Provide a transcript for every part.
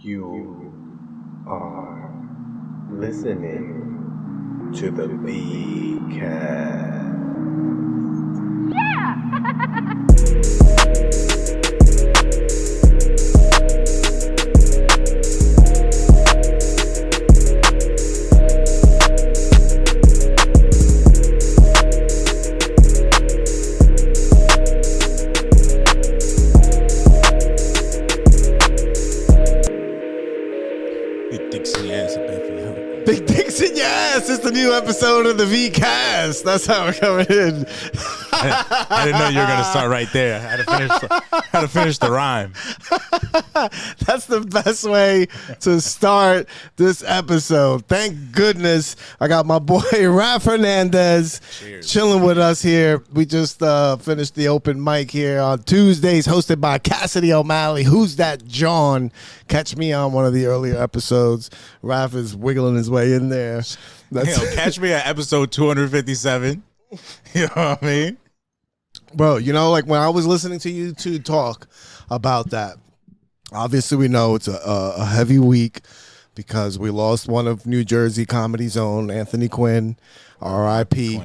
You are listening to the VCast. Big dicks in your ass. It's the new episode of the VCast. That's how we're coming in. I didn't know you were going to start right there. I had to finish the rhyme. That's the best way to start this episode. Thank goodness I got my boy Raph Hernandez chilling with us here. We just finished the open mic here on Tuesdays, hosted by Cassidy O'Malley. Who's that, John? Catch me on one of the earlier episodes. Raph is wiggling his way in there. Catch me at episode 257. You know what I mean? Bro, you know, like when I was listening to you two talk about that, obviously we know it's a heavy week because we lost one of New Jersey comedy's own, Anthony Quinn, R.I.P.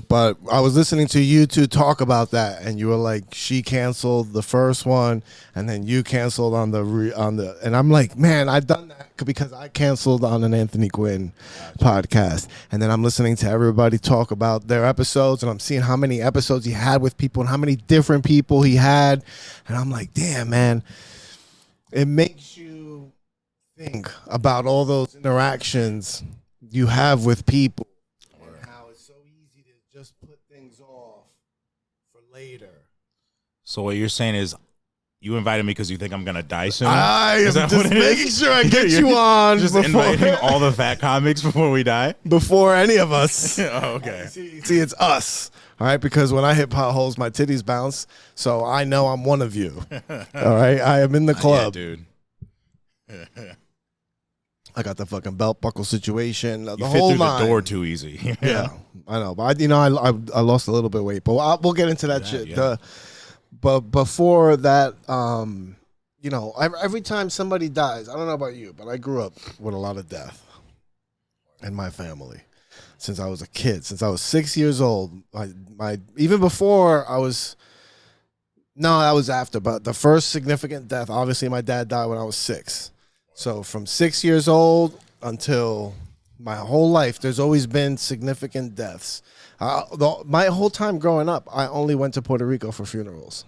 But I was listening to you two talk about that, and you were like, she canceled the first one, and then you canceled on the and I'm like, man, I've done that because I canceled on an Anthony Quinn podcast, and then I'm listening to everybody talk about their episodes, and I'm seeing how many episodes he had with people and how many different people he had, and I'm like, damn, man, it makes you think about all those interactions you have with people. Just put things off for later. So what you're saying is you invited me because you think I'm going to die soon? I am just making sure I get you on. Just inviting all the fat comics before we die? Before any of us. Oh, okay. See, it's us. All right, because when I hit potholes, my titties bounce. So I know I'm one of you. All right, I am in the club. Yeah, dude. I got the fucking belt buckle situation. The You whole fit through line. the door too easy. Yeah, I know. But, I lost a little bit of weight. But we'll get into that shit. Yeah. But before that, every time somebody dies, I don't know about you, but I grew up with a lot of death in my family since I was a kid. Since I was 6 years old, even before I was. No, that was after. But the first significant death, obviously, my dad died when I was 6. So from 6 years old until my whole life, there's always been significant deaths. My whole time growing up, I only went to Puerto Rico for funerals.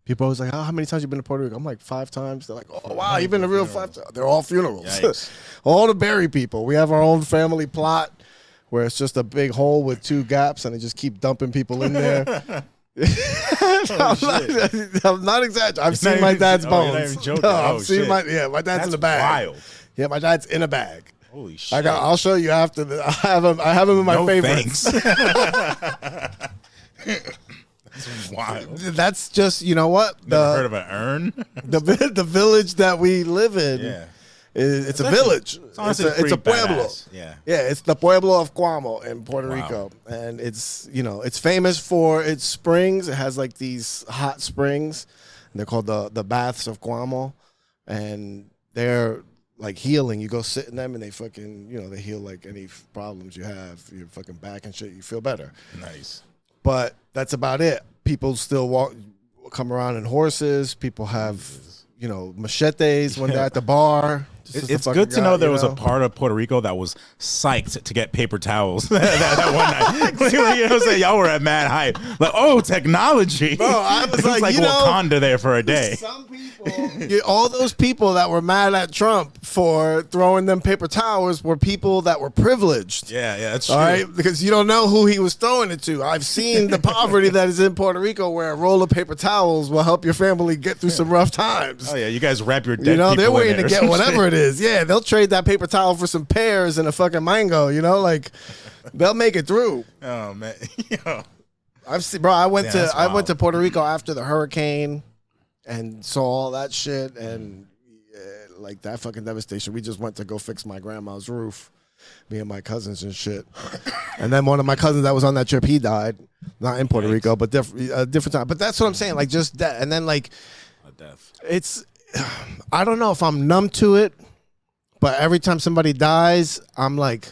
People always like, how many times you been to Puerto Rico? I'm like, 5 times. They're like, oh, wow, you've been to real 5 times. They're all funerals. All to bury people. We have our own family plot where it's just a big hole with 2 gaps and they just keep dumping people in there. I'm not exaggerating. I've seen my dad's bones. You're not even joking. I've seen my dad's in a bag. Wild. Yeah, my dad's in a bag. Holy shit! I'll show you after. I have him in my favorites. That's wild. That's just, you know what? Never heard of an urn? the village that we live in. Yeah. It's a village. It's a pueblo. Badass. Yeah, it's the pueblo of Cuamo in Puerto Rico, and it's famous for its springs. It has like these hot springs, and they're called the baths of Cuamo, and they're like healing. You go sit in them, and they fucking they heal like any problems you have, your fucking back and shit. You feel better. Nice, but that's about it. People still come around in horses. People have machetes when they're at the bar. It's good to know there was a part of Puerto Rico that was psyched to get paper towels that one night. You know what I'm saying? Y'all were at mad hype. Like, oh, technology. Bro, I was like Wakanda there for a day. Some people, all those people that were mad at Trump for throwing them paper towels were people that were privileged. Yeah, that's true. All right, because you don't know who he was throwing it to. I've seen the poverty that is in Puerto Rico where a roll of paper towels will help your family get through some rough times. Oh, yeah, you guys wrap your dead people they're waiting to get whatever shit. It is. Yeah, they'll trade that paper towel for some pears and a fucking mango, like they'll make it through. Oh man. I've seen, bro, I went to Puerto Rico after the hurricane and saw all that shit and like that fucking devastation. We just went to go fix my grandma's roof, me and my cousins and shit. And then one of my cousins that was on that trip, he died, not in Puerto Rico, but different time. But that's what I'm saying, like just that. And then like a death. It's I don't know if I'm numb to it, but every time somebody dies, I'm like,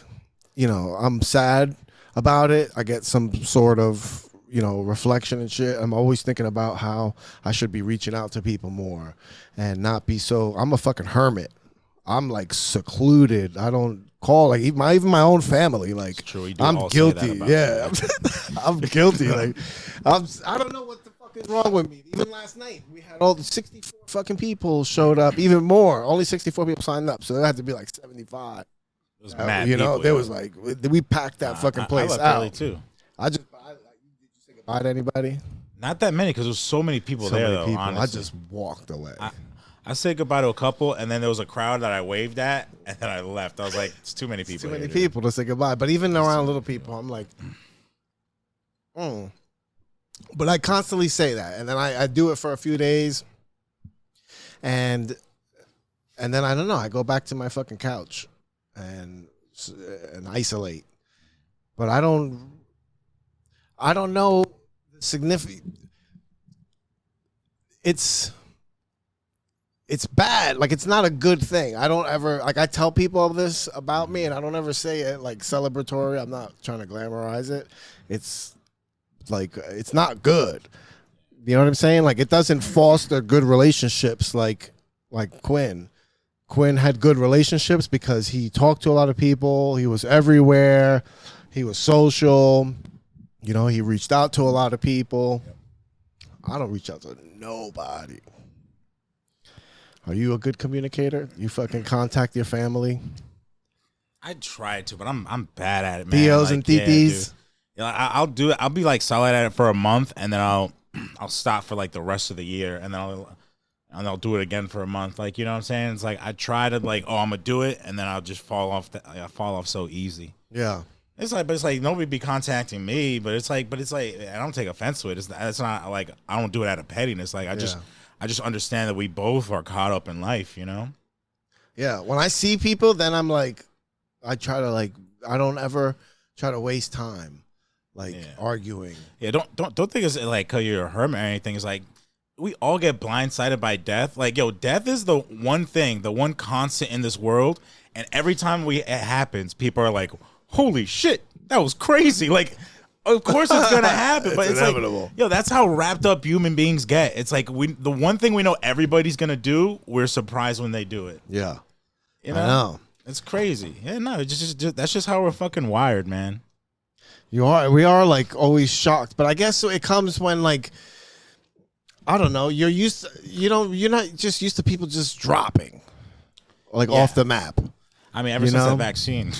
I'm sad about it. I get some sort of, reflection and shit. I'm always thinking about how I should be reaching out to people more and not be so. I'm a fucking hermit. I'm like secluded. I don't call like even my own family. Like true, I'm guilty. Yeah, I'm guilty. Like I don't know what the fuck is wrong with me. Even last night we had all the 64 fucking people showed up. Even more. Only 64 people signed up, so there had to be like 75. It was mad there was like we packed that fucking place I left out. early too. Did you say goodbye to anybody? Not that many because there was so many people there though. Honestly. I just walked away. I said goodbye to a couple, and then there was a crowd that I waved at, and then I left. I was like, it's too many people. Too many people to say goodbye. But even around little people, I'm like, But I constantly say that, and then I do it for a few days, and then I don't know. I go back to my fucking couch and isolate. But I don't know the significant. It's bad. Like, it's not a good thing. I don't ever, like, I tell people this about me, and I don't ever say it, like, celebratory. I'm not trying to glamorize it. It's, like, it's not good. You know what I'm saying? Like, it doesn't foster good relationships like Quinn. Quinn had good relationships because he talked to a lot of people. He was everywhere. He was social. He reached out to a lot of people. I don't reach out to nobody. Are you a good communicator? You fucking contact your family? I tried to, but I'm bad at it, man. Tios and titis? Yeah, I'll do it. I'll be like solid at it for a month, and then I'll stop for like the rest of the year, and then I'll do it again for a month. Like, you know what I'm saying? It's like I try to like, I'm gonna do it, and then I'll just fall off. I fall off so easy. Yeah. It's like nobody be contacting me, but it's like I don't take offense to it. It's not like I don't do it out of pettiness. Like I just understand that we both are caught up in life, Yeah. When I see people, then I'm like, I try to like, I don't ever try to waste time, arguing. Yeah. Don't think it's like 'cause you're a hermit or anything. It's like we all get blindsided by death. Like, death is the one thing, the one constant in this world, and every time it happens, people are like, holy shit, that was crazy. Like, of course it's gonna happen, but it's inevitable. Like, that's how wrapped up human beings get. It's like the one thing we know everybody's gonna do, we're surprised when they do it. Yeah, I know. It's crazy. Yeah, no, it's just that's just how we're fucking wired, man. We are like always shocked, but I guess it comes when like, I don't know, you're not just used to people just dropping, like off the map. I mean, ever since that vaccine.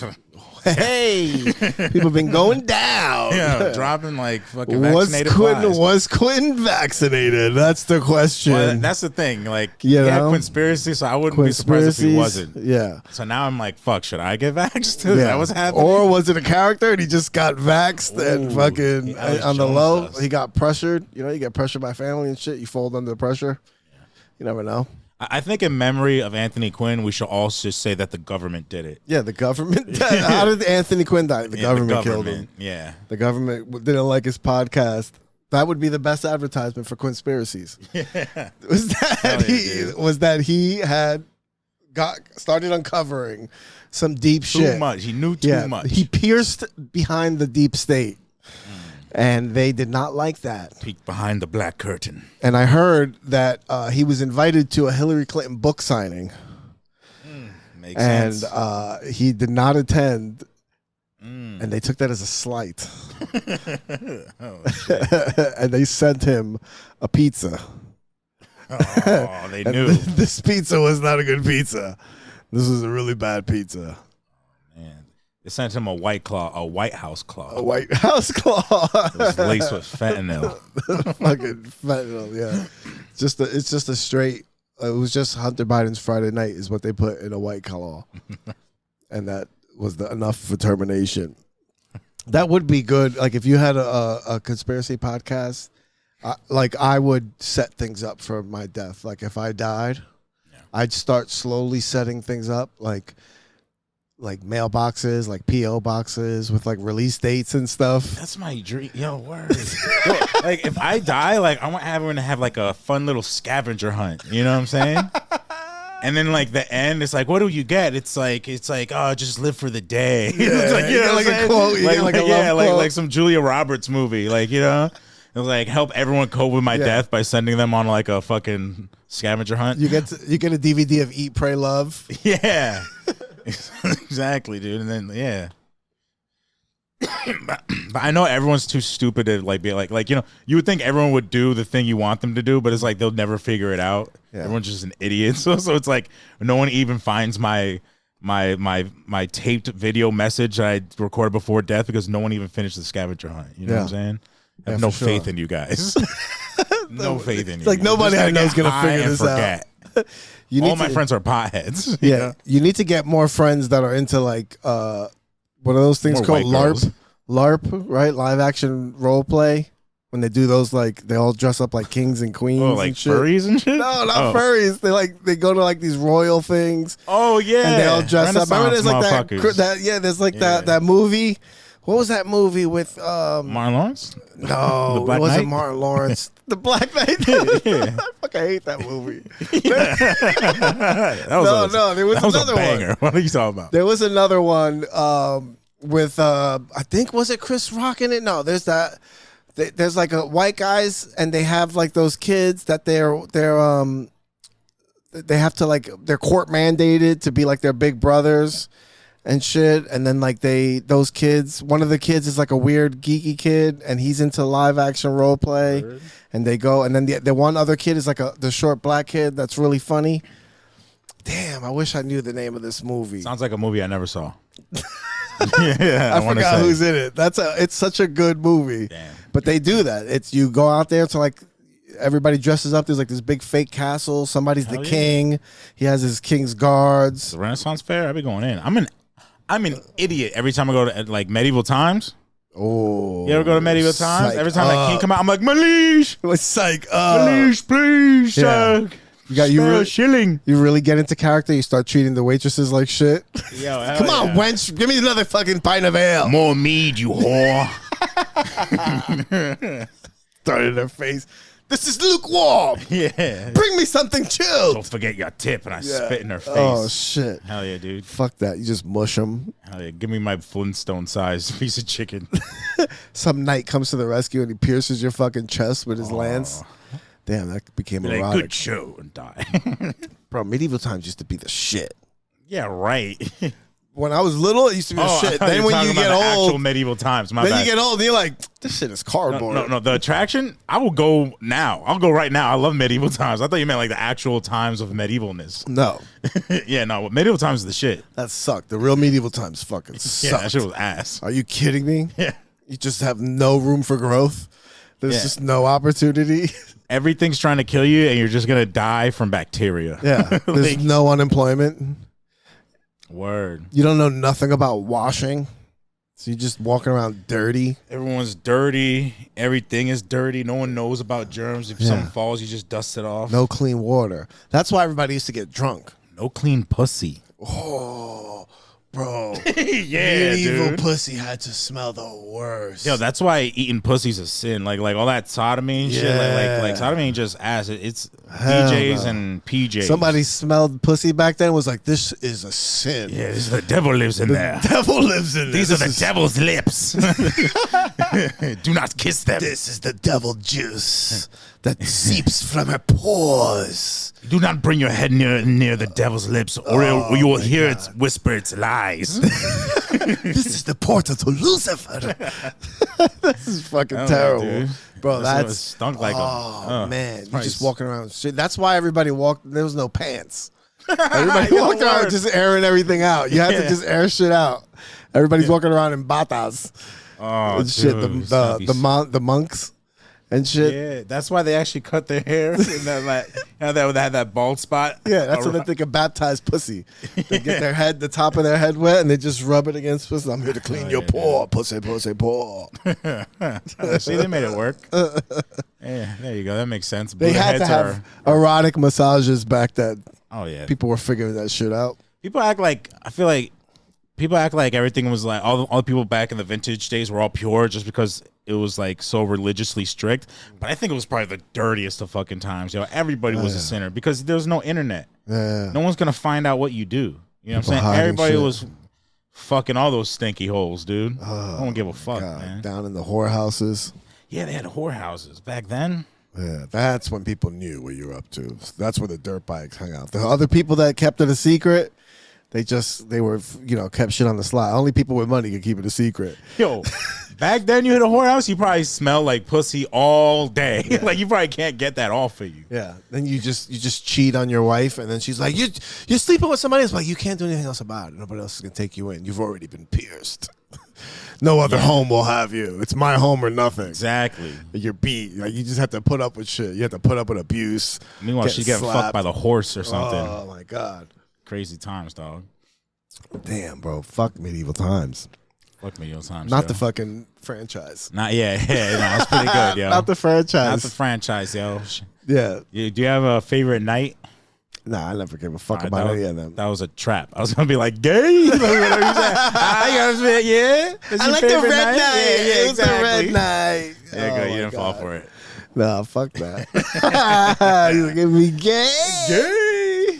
Hey, people been going down. Yeah, dropping like fucking vaccinated flies. Was Quinn vaccinated? That's the question. Well, that's the thing. Like, he had conspiracy, so I wouldn't be surprised if he wasn't. Yeah. So now I'm like, fuck, should I get vaxxed? Is that what's happening? Or was it a character and he just got vaxxed and fucking on the low? He got pressured. You get pressured by family and shit. You fold under the pressure. Yeah. You never know. I think in memory of Anthony Quinn, we should also say that the government did it. Yeah, the government. How did Anthony Quinn die? The government killed him. Yeah. The government didn't like his podcast. That would be the best advertisement for conspiracies. Yeah. Was that he had started uncovering some deep shit. Too much. He knew too much. He pierced behind the deep state. And they did not like that. Peek behind the black curtain. And I heard that he was invited to a Hillary Clinton book signing. Makes sense. And he did not attend. And they took that as a slight. And they sent him a pizza. Oh, they knew. This pizza was not a good pizza. This was a really bad pizza. They sent him a White House claw. A White House claw. It was laced with fentanyl. Fucking fentanyl, yeah. It's just a straight. It was just Hunter Biden's Friday night is what they put in a White Claw, and that was enough for termination. That would be good. Like if you had a conspiracy podcast, I would set things up for my death. Like if I died, I'd start slowly setting things up. Like like mailboxes, like PO boxes with like release dates and stuff. That's my dream. Yo, word. Yo, like if I die, like I want everyone to have like a fun little scavenger hunt. You know what I'm saying? And then like the end, it's like, what do you get? It's like, oh, just live for the day. It's like, you know, like a quote, like some Julia Roberts movie, like, you know, it was like help everyone cope with my death by sending them on like a fucking scavenger hunt. You get a DVD of Eat, Pray, Love. Yeah, exactly, dude. And then but I know everyone's too stupid to like be like you know, you would think everyone would do the thing you want them to do, but it's like they'll never figure it out. Yeah. Everyone's just an idiot. So it's like no one even finds my taped video message that I recorded before death because no one even finished the scavenger hunt. You know what I'm saying? I have no faith in you guys. No faith in you. It's like nobody I know is gonna figure this out. All my friends are potheads. Yeah, you know? You need to get more friends that are into like what are those things called? LARP, right? Live action role play. When they do those, like they all dress up like kings and queens. Oh, like and shit. Furries and shit? No, not furries. They go to like these royal things. Oh yeah, and they all dress up. Remember, there's like that. Yeah, there's like that movie. What was that movie with Martin Lawrence? No, it wasn't Martin Lawrence. The Black Knight. Yeah. I fucking hate that movie. There was another one. What are you talking about? There was another one with I think, was it Chris Rock in it? No, there's that. There's like a white guys and they have like those kids that they have to like they're court mandated to be like their big brothers and shit, and then like those kids, one of the kids is like a weird geeky kid and he's into live action role play. Word. And they go, and then the one other kid is like the short black kid that's really funny. Damn, I wish I knew the name of this movie. Sounds like a movie I never saw. I forgot who's in it. It's such a good movie. Damn. But they do that. It's you go out there to like everybody dresses up. There's like this big fake castle. Somebody's the king. He has his king's guards. The Renaissance Fair. I be going in. I'm an idiot every time I go to like medieval times. Oh, you ever go to medieval times? Every time that king come out, I'm like, Malish. It's like, Malish, please, sir. You shilling. You really get into character. You start treating the waitresses like shit. Yo, come on, wench, give me another fucking pint of ale. More mead, you whore. Throw it in her face. This is lukewarm. Yeah. Bring me something chilled. Don't forget your tip, and I spit in her face. Oh shit. Hell yeah, dude. Fuck that. You just mush them. Hell yeah. Give me my Flintstone-sized piece of chicken. Some knight comes to the rescue and he pierces your fucking chest with his lance. Damn, that became erotic. Like, good show and die. Bro, medieval times used to be the shit. Yeah, right. When I was little, it used to be the shit. Then when you get old, actual medieval times. Then you get old, and you're like, this shit is cardboard. No. The attraction, I will go now. I'll go right now. I love medieval times. I thought you meant like the actual times of medievalness. No. Yeah, no. Medieval times is the shit. That sucked. The real medieval times fucking sucked. Yeah, that shit was ass. Are you kidding me? Yeah. You just have no room for growth. There's just no opportunity. Everything's trying to kill you, and you're just gonna die from bacteria. Yeah. There's no unemployment. Word. You don't know nothing about washing. So you're just walking around dirty. Everyone's dirty. Everything is dirty. No one knows about germs. If something falls, you just dust it off. No clean water. That's why everybody used to get drunk. No clean pussy. Oh, bro. Yeah, medieval dude. Pussy had to smell the worst. Yo, that's why eating pussy's a sin. Like all that sodomy and shit. Like sodomy ain't just ass. It's DJs and PJs. Somebody smelled pussy back then and was like, this is a sin. Yeah, the devil lives in there. The devil lives in there. These are the devil's lips. Do not kiss them. This is the devil juice that seeps from her pores. Do not bring your head near the devil's lips, or you will hear it whisper its lies. This is the portal to Lucifer. This is fucking terrible. Bro, that's stunk like man. You're just walking around shit. That's why everybody walked. There was no pants. Everybody walked around just airing everything out. You had to just air shit out. Everybody's walking around in batas. Oh, and shit. The monks and shit. Yeah, that's why they actually cut their hair. And that, they had that bald spot. Yeah, that's what they think of baptized pussy. They get their head, the top of their head wet, and they just rub it against pussy. I'm here to clean your paw, pussy, paw. See, they made it work. Yeah, there you go. That makes sense. They had to have erotic massages back then. Oh yeah, people were figuring that shit out. People act like, I feel like people act like everything was like all the people back in the vintage days were all pure just because it was like so religiously strict. But I think it was probably the dirtiest of fucking times. Yo, everybody was a sinner because there's no internet. Yeah. No one's gonna find out what you do. You know what I'm saying? hiding Everybody shit. was fucking all those stinky holes, dude. I don't give a fuck, God, man. down in the whorehouses. Yeah, they had whorehouses back then. Yeah, that's when people knew what you were up to. That's where the dirt bikes hung out. The other people that kept it a secret, they were, kept shit on the slide. Only people with money could keep it a secret. Yo, back then you hit a whorehouse, you probably smell like pussy all day. Yeah. Like you probably can't get that off of you. Yeah. Then you just cheat on your wife, and then she's like, you're sleeping with somebody else. Like, you can't do anything else about it. Nobody else is gonna take you in. You've already been pierced. No other home will have you. It's my home or nothing. Exactly. You're beat. Like, you just have to put up with shit. You have to put up with abuse. Meanwhile, she's getting fucked by the horse or something. Oh my God. Crazy times, dog. Damn, bro. Fuck medieval times. Fuck medieval times. Not yo. the fucking franchise. Not yeah, no, that's pretty good, yo. Not the franchise. Not the franchise, yo. Yeah. Do you have a favorite night? Nah, I never gave a fuck Alright, about that any was- of them. That was a trap. I was gonna be like, gay. Like, whatever you said. Yeah. That's I your like the favorite red night. Yeah, It was the exactly. red night. Yeah, Oh good. You my didn't fall God. for it. Nah, fuck that. You give me gay. Gay.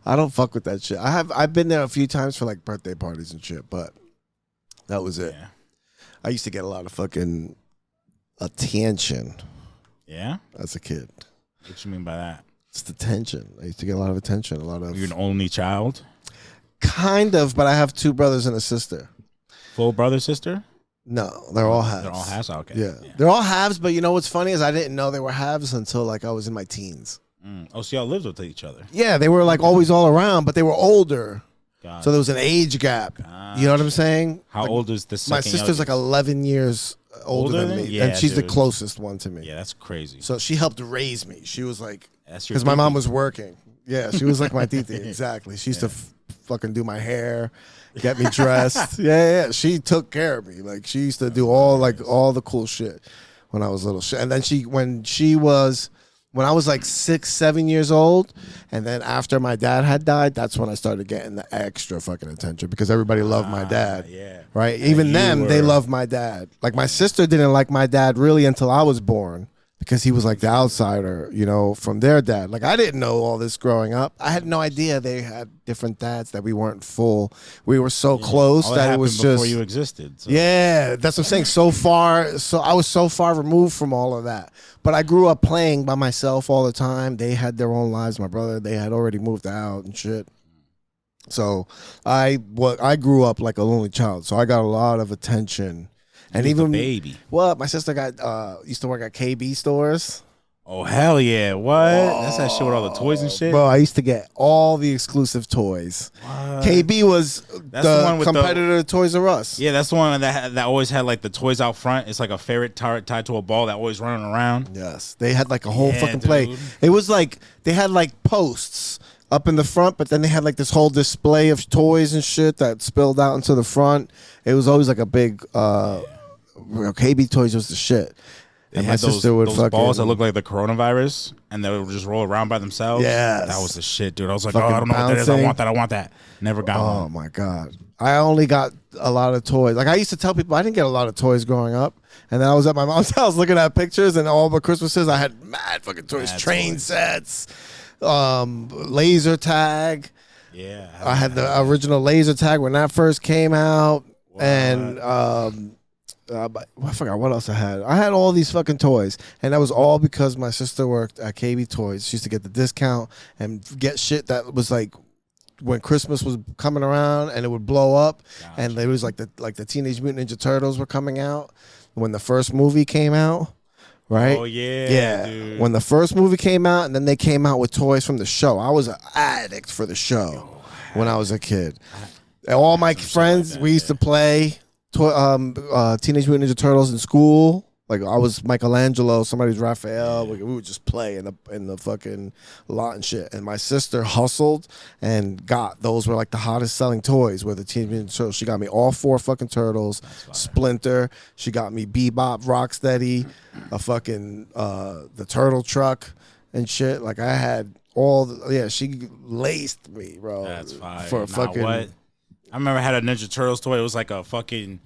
I don't fuck with that shit. I've been there a few times for like birthday parties and shit, but that was it. Yeah. I used to get a lot of fucking attention Yeah. as a kid. What you mean by that? It's the tension. I used to get a lot of attention. A lot of You're an only child. kind of, but I have two brothers and a sister. Full brother, sister. No, they're all halves. They're all halves. Okay. Yeah. They're all halves, but you know what's funny is I didn't know they were halves until like I was in my teens. Oh, so y'all lived with each other. Yeah, they were like always all around, but they were older. God. So there was an age gap. You know what I'm saying? How Like, old is the my second? sister's like youngest? 11 years older than me, Yeah, and she's the dude. closest one to me. Yeah, that's crazy. So she helped raise me. She was like, That's your because my mom titi. was working. Yeah, she was like my titi. Exactly. She used to fucking do my hair, get me dressed. Yeah. She took care of me. Like she used to do all the cool shit when I was little. And then when I was like 6, 7 years old, and then after my dad had died, that's when I started getting the extra fucking attention because everybody loved my dad. Yeah. Right? And Even you them, they were- loved my dad. Like my sister didn't like my dad really until I was born because he was like the outsider, from their dad. Like I didn't know all this growing up. I had no idea they had different dads, that we weren't full. We were so close All that it was happened before just you existed. So. yeah, that's what I'm saying. So I was so far removed from all of that. But I grew up playing by myself all the time. They had their own lives. My brother, they had already moved out and shit. So I grew up like a lonely child. So I got a lot of attention. And You was the even baby. well, my sister used to work at KB stores. Oh hell yeah! What? That's that shit with all the toys and shit. Bro, I used to get all the exclusive toys. What? KB was That's the one with the- competitor to Toys R Us. Yeah, that's the one that always had like the toys out front. It's like a ferret tied to a ball that always running around. Yes, they had like a whole Yeah, fucking play. dude. It was like they had like posts up in the front, but then they had like this whole display of toys and shit that spilled out into the front. It was always like a big KB toys was the shit. They And had my sister would those fucking balls that looked like the coronavirus, and they would just roll around by themselves. Yes. That was the shit, dude. I was like, Fucking I don't know what that is. I bouncing. want that. I want that. Never got Oh one. my god! I only got a lot of toys. Like I used to tell people I didn't get a lot of toys growing up, and then I was at my mom's house looking at pictures, and all my Christmases I had mad fucking toys, Mad train toys. sets, laser tag. Yeah. I had the original laser tag when that first came out, and I forgot what else I had. I had all these fucking toys, and that was all because my sister worked at KB Toys. She used to get the discount and get shit that was like when Christmas was coming around, and it would blow up, and it was like the Teenage Mutant Ninja Turtles were coming out when the first movie came out. Right? Oh yeah. Yeah. Dude. When the first movie came out, and then they came out with toys from the show. I was an addict for the show when I was a kid. And all my friends, we used to play Teenage Mutant Ninja Turtles in school. Like I was Michelangelo, somebody's Raphael. We would just play in the fucking lot and shit. And my sister hustled and got those were like the hottest selling toys. Were the Teenage Mutant Ninja Turtles. She got me all 4 fucking turtles, Splinter. She got me Bebop, Rocksteady, a fucking the turtle truck and shit. Like I had all. She laced me, bro. That's fire. For Nah, fucking. what? I remember I had a Ninja Turtles toy. It was like a fucking.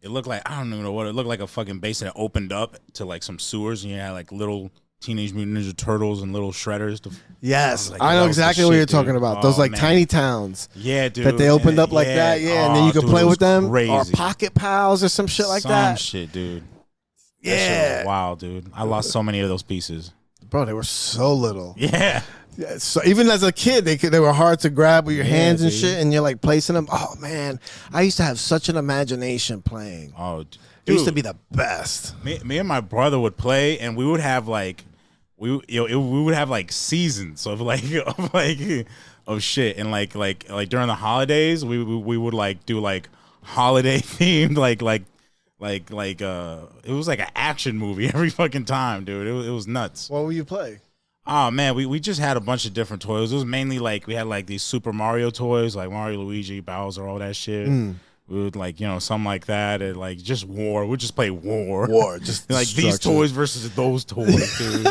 It looked like I don't even know what it looked like. A fucking basin that opened up to like some sewers, and you had like little Teenage Mutant Ninja Turtles and little shredders. Yes, like, I know exactly what you're talking dude. about. Those like man. tiny towns. Yeah, dude. That they opened up like that. Yeah, and then you could play with them. Crazy. Or Pocket Pals or some shit like that. Some shit, dude. Yeah. That shit was wild, dude. I lost so many of those pieces. Bro, they were so little. Yeah. Yeah, so even as a kid, they were hard to grab with your hands and dude. shit, and you're like placing them. Oh man, I used to have such an imagination playing. Oh, It dude. used to be the best. Me and my brother would play, and we would have like, we would have like seasons of like of shit, and like during the holidays, we would like do like holiday themed it was like an action movie every fucking time, dude. It was nuts. What would you play? Oh man, we just had a bunch of different toys. It was mainly like we had like these Super Mario toys, like Mario, Luigi, Bowser, all that shit. We would like something like that, and like just war. We'd just play war. Just Like these toys versus those toys, dude.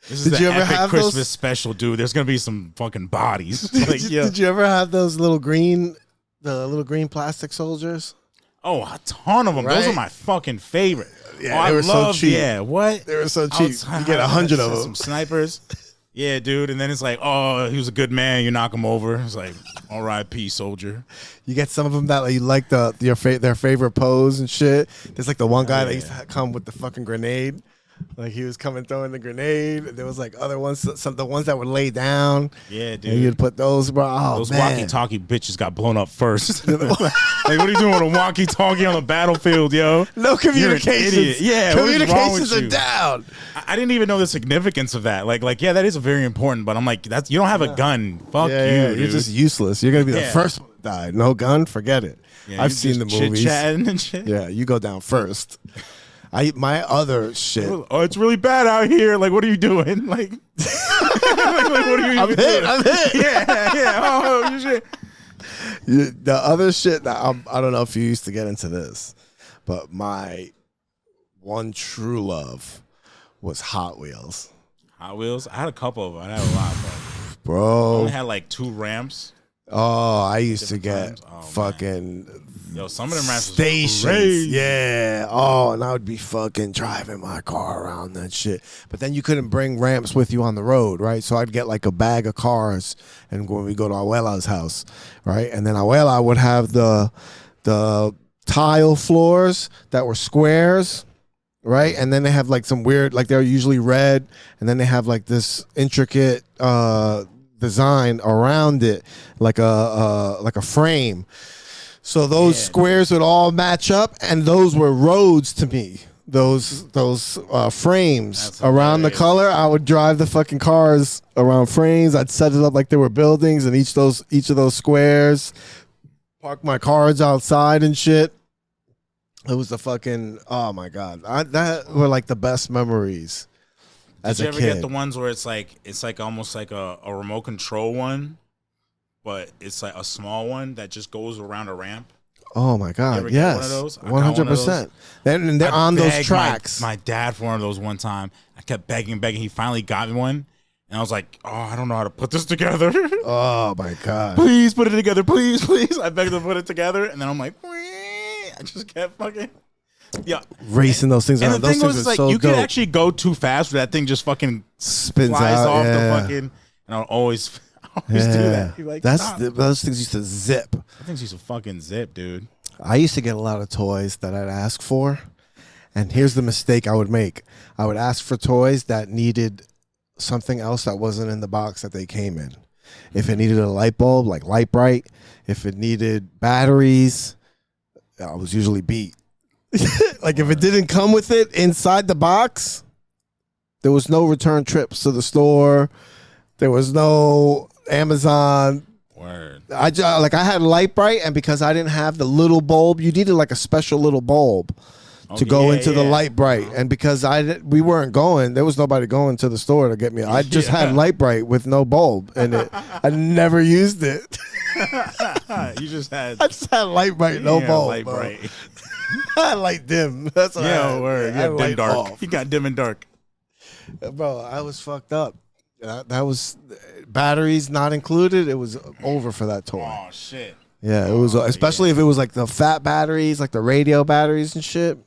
This is Did the you ever epic have Christmas those? special, dude. There's gonna be some fucking bodies. Like, Did you ever have those little green plastic soldiers? Oh, a ton of them. Those Right? are my fucking favorite. Yeah, I they were so love- cheap. Yeah, what? They were so cheap. You get 100 of them. Some snipers. Yeah, dude. And then it's like, oh, he was a good man. You knock him over. It's like, R.I.P. soldier. You get some of them that you like their favorite pose and shit. There's like the one guy that used to come with the fucking grenade. Like he was coming throwing the grenade. There was like other ones, the ones that would lay down. Yeah, dude. And you'd put those, bro. Oh, Those man. walkie-talkie bitches got blown up first. Like, what are you doing with a walkie-talkie on the battlefield, yo? No communications. You're an idiot. Yeah, what is wrong communications with are you? down. I didn't even know the significance of that. Like, yeah, that is very important. But I'm like, that's you don't have a gun. Fuck you, You're dude. just useless. You're gonna be the Yeah. first one to die. No gun, forget it. Yeah, I've you seen the just movies. chit-chatting and shit. Yeah, you go down first. My other shit. Oh, it's really bad out here. Like, what are you doing? Like, like what are you even doing? I'm hit. Yeah. Oh, shit. The other shit that I don't know if you used to get into this, but my one true love was Hot Wheels. Hot Wheels. I had a couple of them. I had a lot, but I Bro. only had like 2 ramps. Oh, I used to Different get times? Oh, fucking Yo, some of them ramps was stations. crazy. Yeah. Oh, and I would be fucking driving my car around that shit. But then you couldn't bring ramps with you on the road, right? So I'd get like a bag of cars, and when we go to Abuela's house, right? And then Abuela would have the tile floors that were squares, right? And then they have like some weird, like they're usually red, and then they have like this intricate design around it, like a frame. So those squares would all match up, and those were roads to me. Those frames That's around the hilarious. color. I would drive the fucking cars around frames. I'd set it up like they were buildings, and each of those squares. Park my cars outside and shit. It was the fucking, oh my god, that were like the best memories. As Did you a ever kid. get the ones where it's like almost like a remote control one, but it's like a small one that just goes around a ramp? Oh my You god, ever get yes, one of those? I got one of 100%. Then they're I on those begged tracks. My dad for one of those one time. I kept begging. He finally got me one, and I was like, "Oh, I don't know how to put this together. Oh my god. Please put it together, please." I begged him to put it together, and then I'm like, I just kept fucking. Yeah, Racing those things and around. the Those thing things was are like so you dope. could actually go too fast where that thing just fucking Spins flies out, off yeah. the fucking. And I'll always do that. You're like, stop. Those things used to zip. That thing's used to fucking zip, dude. I used to get a lot of toys that I'd ask for, and here's the mistake I would make. I would ask for toys that needed something else that wasn't in the box that they came in. If it needed a light bulb, like Light Bright. If it needed batteries, I was usually beat. Like if it didn't come with it inside the box, there was no return trips to the store. There was no Amazon. Word. I had Light Bright, and because I didn't have the little bulb, you needed like a special little bulb to go into the Light Bright. And because we weren't going, there was nobody going to the store to get me. I just had Light Bright with no bulb in it. I never used it. You just had. I just had Light Bright, no bulb. Light bro. bright. I had Light Dim. That's what I Yeah, had. word. I had Yeah, dim Light dark. off. You got dim and dark. Bro, I was fucked up. That was batteries not included. It was over for that toy. Oh shit. Yeah, it was especially if it was like the fat batteries, like the radio batteries and shit.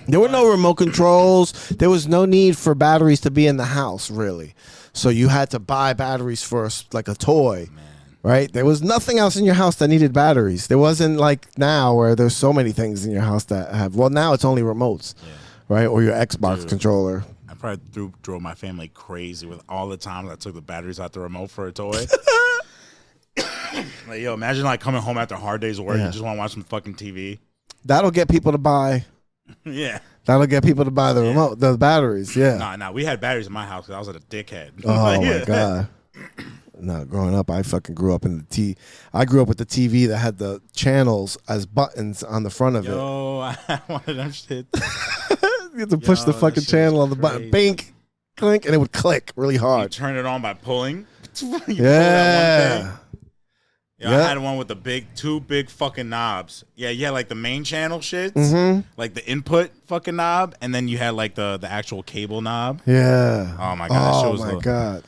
There were no remote controls. There was no need for batteries to be in the house, really. So you had to buy batteries for like a toy, right? There was nothing else in your house that needed batteries. There wasn't like now where there's so many things in your house that have. Well, now it's only remotes, right? Or your Xbox controller. I probably drove my family crazy with all the times I took the batteries out the remote for a toy. Like, yo, imagine like coming home after a hard day's work. You just want to watch some fucking TV. That'll get people to buy. Yeah. That'll get people to buy the remote, the batteries. Yeah. Nah. We had batteries in my house because I was a dickhead. Oh my god. No, growing up, I fucking grew up in I grew up with the TV that had the channels as buttons on the front of it. Yo, I had one of them shit. You had to push the fucking channel on the button. Bink, clink, and it would click really hard. You turn it on by pulling. Yeah. I had one with the two big fucking knobs. Yeah, you had like the main channel shits, like the input fucking knob, and then you had like the actual cable knob. Yeah. Oh my god. Oh my god.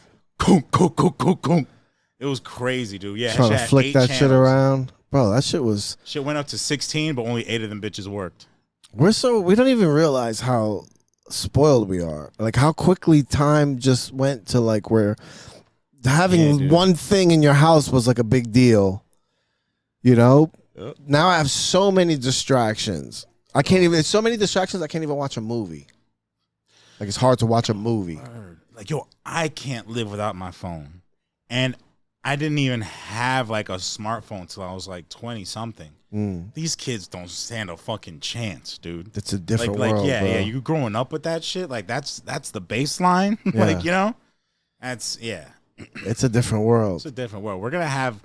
It was crazy, dude. Yeah, trying to flick that shit around, bro. That shit was. Shit went up to 16, but only 8 of them bitches worked. We don't even realize how spoiled we are. Like how quickly time just went to like where. Having one thing in your house was like a big deal, you know. Now I have so many distractions. It's so many distractions. I can't even watch a movie. Like it's hard to watch a movie. Like yo, I can't live without my phone, and I didn't even have like a smartphone till I was like 20 something. These kids don't stand a fucking chance, dude. It's a different world. Like yeah, bro. yeah. You growing up with that shit, like that's the baseline. Like you know, that's It's a different world. It's a different world. We're gonna have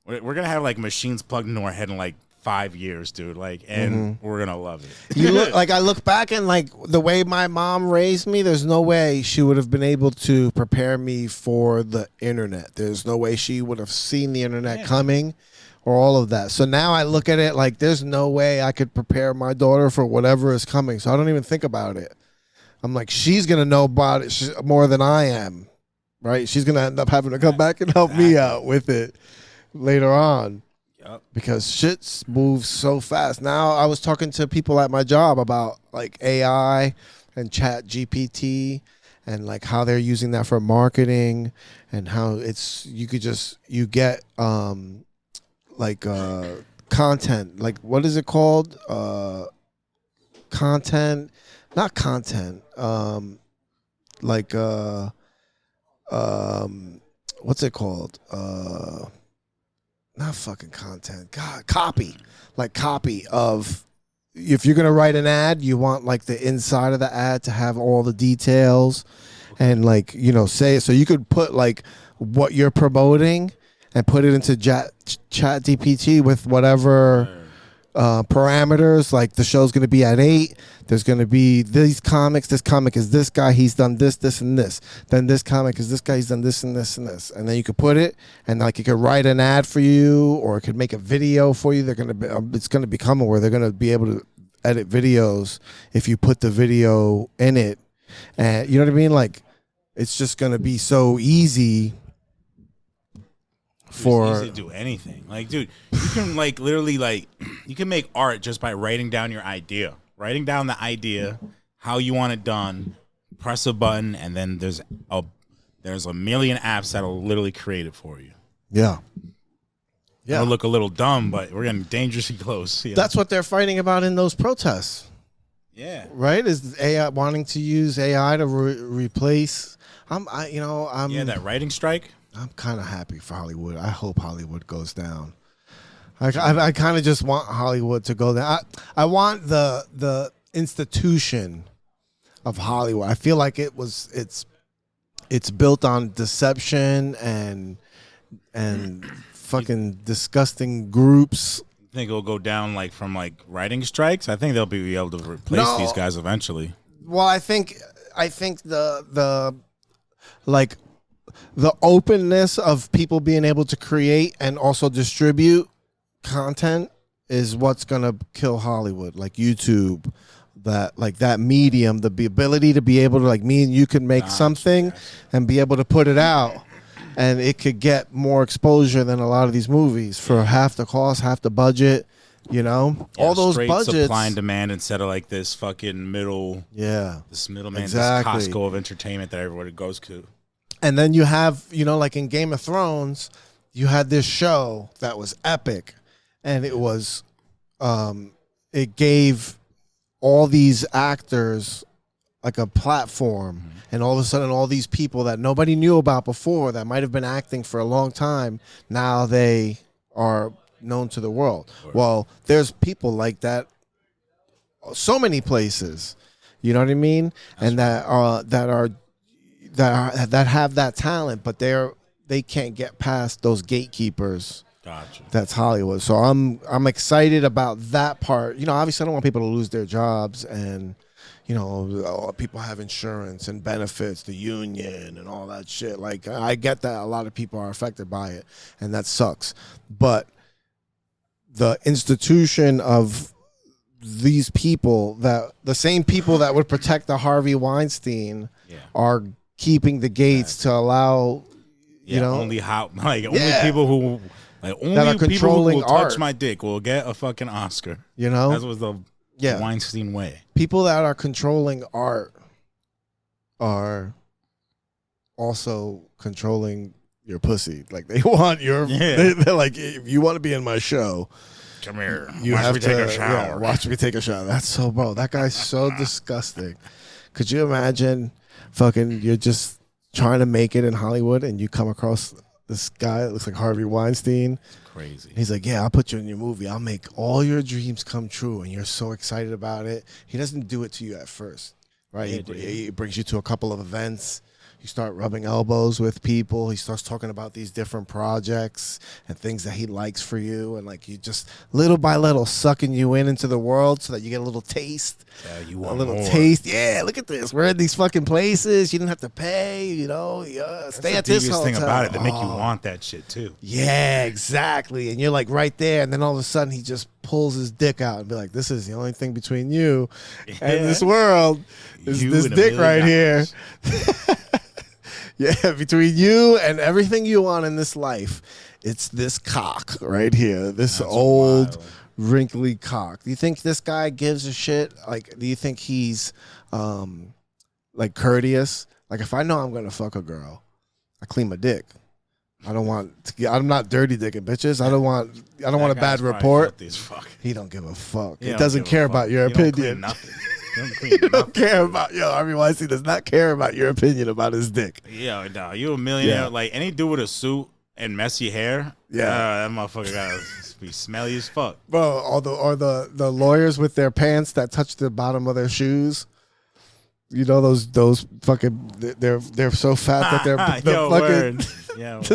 like machines plugged into our head in like 5 years, dude. Like, and we're gonna love it. You look like I look back and like the way my mom raised me. There's no way she would have been able to prepare me for the internet. There's no way she would have seen the internet coming, or all of that. So now I look at it like there's no way I could prepare my daughter for whatever is coming. So I don't even think about it. I'm like, she's gonna know about it more than I am. Right, she's gonna end up having to come back and help me out with it later on, because shit moves so fast. Now I was talking to people at my job about like AI and Chat GPT and like how they're using that for marketing and how you get like content, like what is it called? Content, not content. What's it called? Not fucking content. God, copy. Like copy of, if you're gonna write an ad, you want like the inside of the ad to have all the details, and like say it. So you could put like what you're promoting and put it into Chat GPT with whatever parameters. Like the show's gonna be at 8. There's going to be these comics. This comic is this guy. He's done this, this, and this. Then this comic is this guy. He's done this and this and this. And then you could put it, and like you could write an ad for you, or it could make a video for you. It's going to become where they're going to be able to edit videos if you put the video in it. And you know what I mean? Like it's just going to be so easy. It's easy to do anything. Like, dude, you can like literally like you can make art just by writing down your idea. Writing down the idea, how you want it done, press a button, and then there's a million apps that'll literally create it for you. Yeah. It'll look a little dumb, but we're getting dangerously close. That's what they're fighting about in those protests. Yeah. Right? Is AI wanting to use AI to replace? That writing strike. I'm kind of happy for Hollywood. I hope Hollywood goes down. I kind of just want Hollywood to go there. I want the institution of Hollywood. I feel like it's built on deception and fucking disgusting groups. I think it'll go down like from like writing strikes. I think they'll be able to replace these guys eventually. Well, I think the openness of people being able to create and also distribute content is what's gonna kill Hollywood. Like YouTube, that medium, the ability to be able to, like, me and you can make something and be able to put it out and it could get more exposure than a lot of these movies for half the cost, half the budget. You know, all those straight budgets, supply and demand instead of like this fucking this middleman, exactly. this Costco of entertainment that everybody goes to. And then you have, like in Game of Thrones, you had this show that was epic, and it was, it gave all these actors like a platform, and all of a sudden all these people that nobody knew about before that might have been acting for a long time, now they are known to the world. Well, there's people like that so many places, you know what I mean? That's and that have that talent, but they can't get past those gatekeepers. Gotcha. That's Hollywood. So I'm excited about that part. Obviously I don't want people to lose their jobs, and people have insurance and benefits, the union and all that shit. Like, I get that a lot of people are affected by it, and that sucks. But the institution of these people, that the same people that would protect the Harvey Weinstein are keeping the gates to allow, only people who that are controlling people who will art. touch my dick will get a fucking Oscar. That was the Weinstein way. People that are controlling art are also controlling your pussy. Like, they want your they're like, if you want to be in my show, come here, you watch have me to take a shower. watch me take a shower. That's so, bro, that guy's so disgusting. Could you imagine fucking, you're just trying to make it in Hollywood and you come across this guy that looks like Harvey Weinstein? It's crazy. He's like, yeah, I'll put you in your movie, I'll make all your dreams come true, and you're so excited about it. He doesn't do it to you at first, right? He brings you to a couple of events. You start rubbing elbows with people. He starts talking about these different projects and things that he likes for you. And like, you just little by little sucking you into the world so that you get a little taste. Yeah, you want a little more. taste. Yeah, look at this. We're in these fucking places. You didn't have to pay, stay at this hotel. That's the thing about it that make you want that shit too. Yeah, exactly. And you're like right there. And then all of a sudden he just pulls his dick out and be like, this is the only thing between you and this world is this dick right here. Yeah, between you and everything you want in this life, it's this cock right here. This old, wrinkly cock. Do you think this guy gives a shit? Like, do you think he's like courteous? Like, if I know I'm gonna fuck a girl, I clean my dick. I'm not dirty dicking bitches. I don't want a bad report. He don't give a fuck. He doesn't care about your opinion. He don't care about Harvey Weinstein does not care about your opinion about his dick. Yeah, no, you a millionaire. Yeah. Like, any dude with a suit and messy hair, that motherfucker gotta be smelly as fuck, bro. Or the lawyers with their pants that touch the bottom of their shoes. Those fucking they're so fat that they're fucking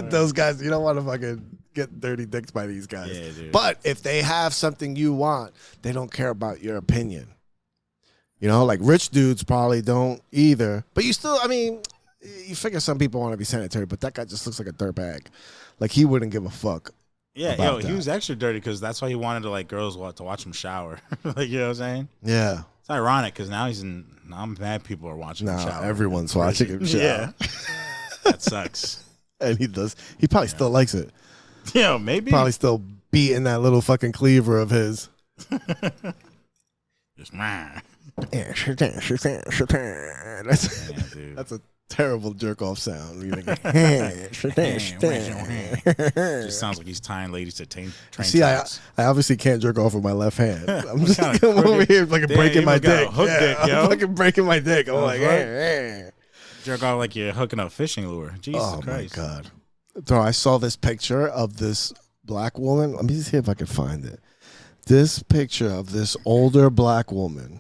those guys. You don't want to fucking get dirty dicks by these guys. Yeah, dude. But if they have something you want, they don't care about your opinion. Like rich dudes probably don't either. But you still, you figure some people want to be sanitary, but that guy just looks like a dirtbag. Like, he wouldn't give a fuck. Yeah, he was extra dirty because that's why he wanted to like girls to watch him shower. Like, you know what I'm saying? Yeah. It's ironic because now I'm mad people are watching him shower. Everyone's watching him shower. Yeah. That sucks. And he probably still likes it. Yeah, maybe. Probably still beating that little fucking cleaver of his. Just mine. Yeah, that's a terrible jerk off sound. Just sounds like he's tying ladies to train. See, I obviously can't jerk off with my left hand. I'm just over here like breaking my dick. I'm fucking breaking my dick. I'm like, jerk off like you're hooking up fishing lure. Jesus Christ. My God. So I saw this picture of this black woman. Let me see if I can find it. This picture of this older black woman.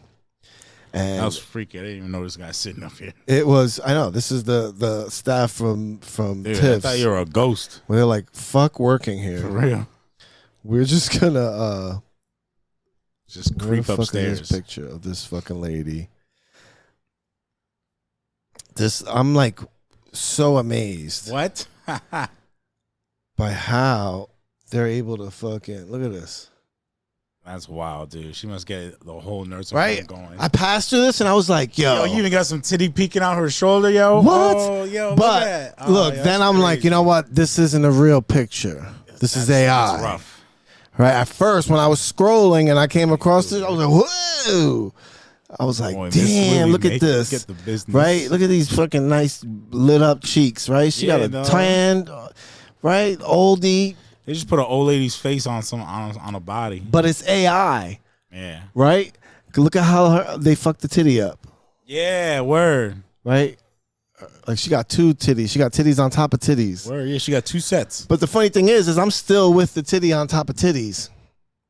And that was freaky. I didn't even know this guy sitting up here. It was. I know. This is the staff from Dude, Tips. I thought you were a ghost. When they're like, "Fuck working here." For real. We're just gonna just creep upstairs. This picture of this fucking lady. I'm like so amazed. What? By how they're able to fucking look at this. That's wild, dude. She must get the whole nursing Right? home going. I passed through this and I was like, Yo, you even got some titty peeking out her shoulder, yo. What? Oh, yo, but look at that. look, yo, then I'm like, crazy. you know what? This isn't a real picture. This is AI. That's rough. Right? At first, when I was scrolling and I came across this, I was like, whoa. I was like, Boy, Miss damn, Lily look at make- this. Get the business. Right? Look at these fucking nice lit up cheeks, right? She got a tan, right? Oldie. They just put an old lady's face on on a body. But it's AI, Yeah. right? Look at how they fucked the titty up, Yeah, word. right? Like she got two titties. She got titties on top of titties. Word. Yeah, she got 2 sets. But the funny thing is I'm still with the titty on top of titties.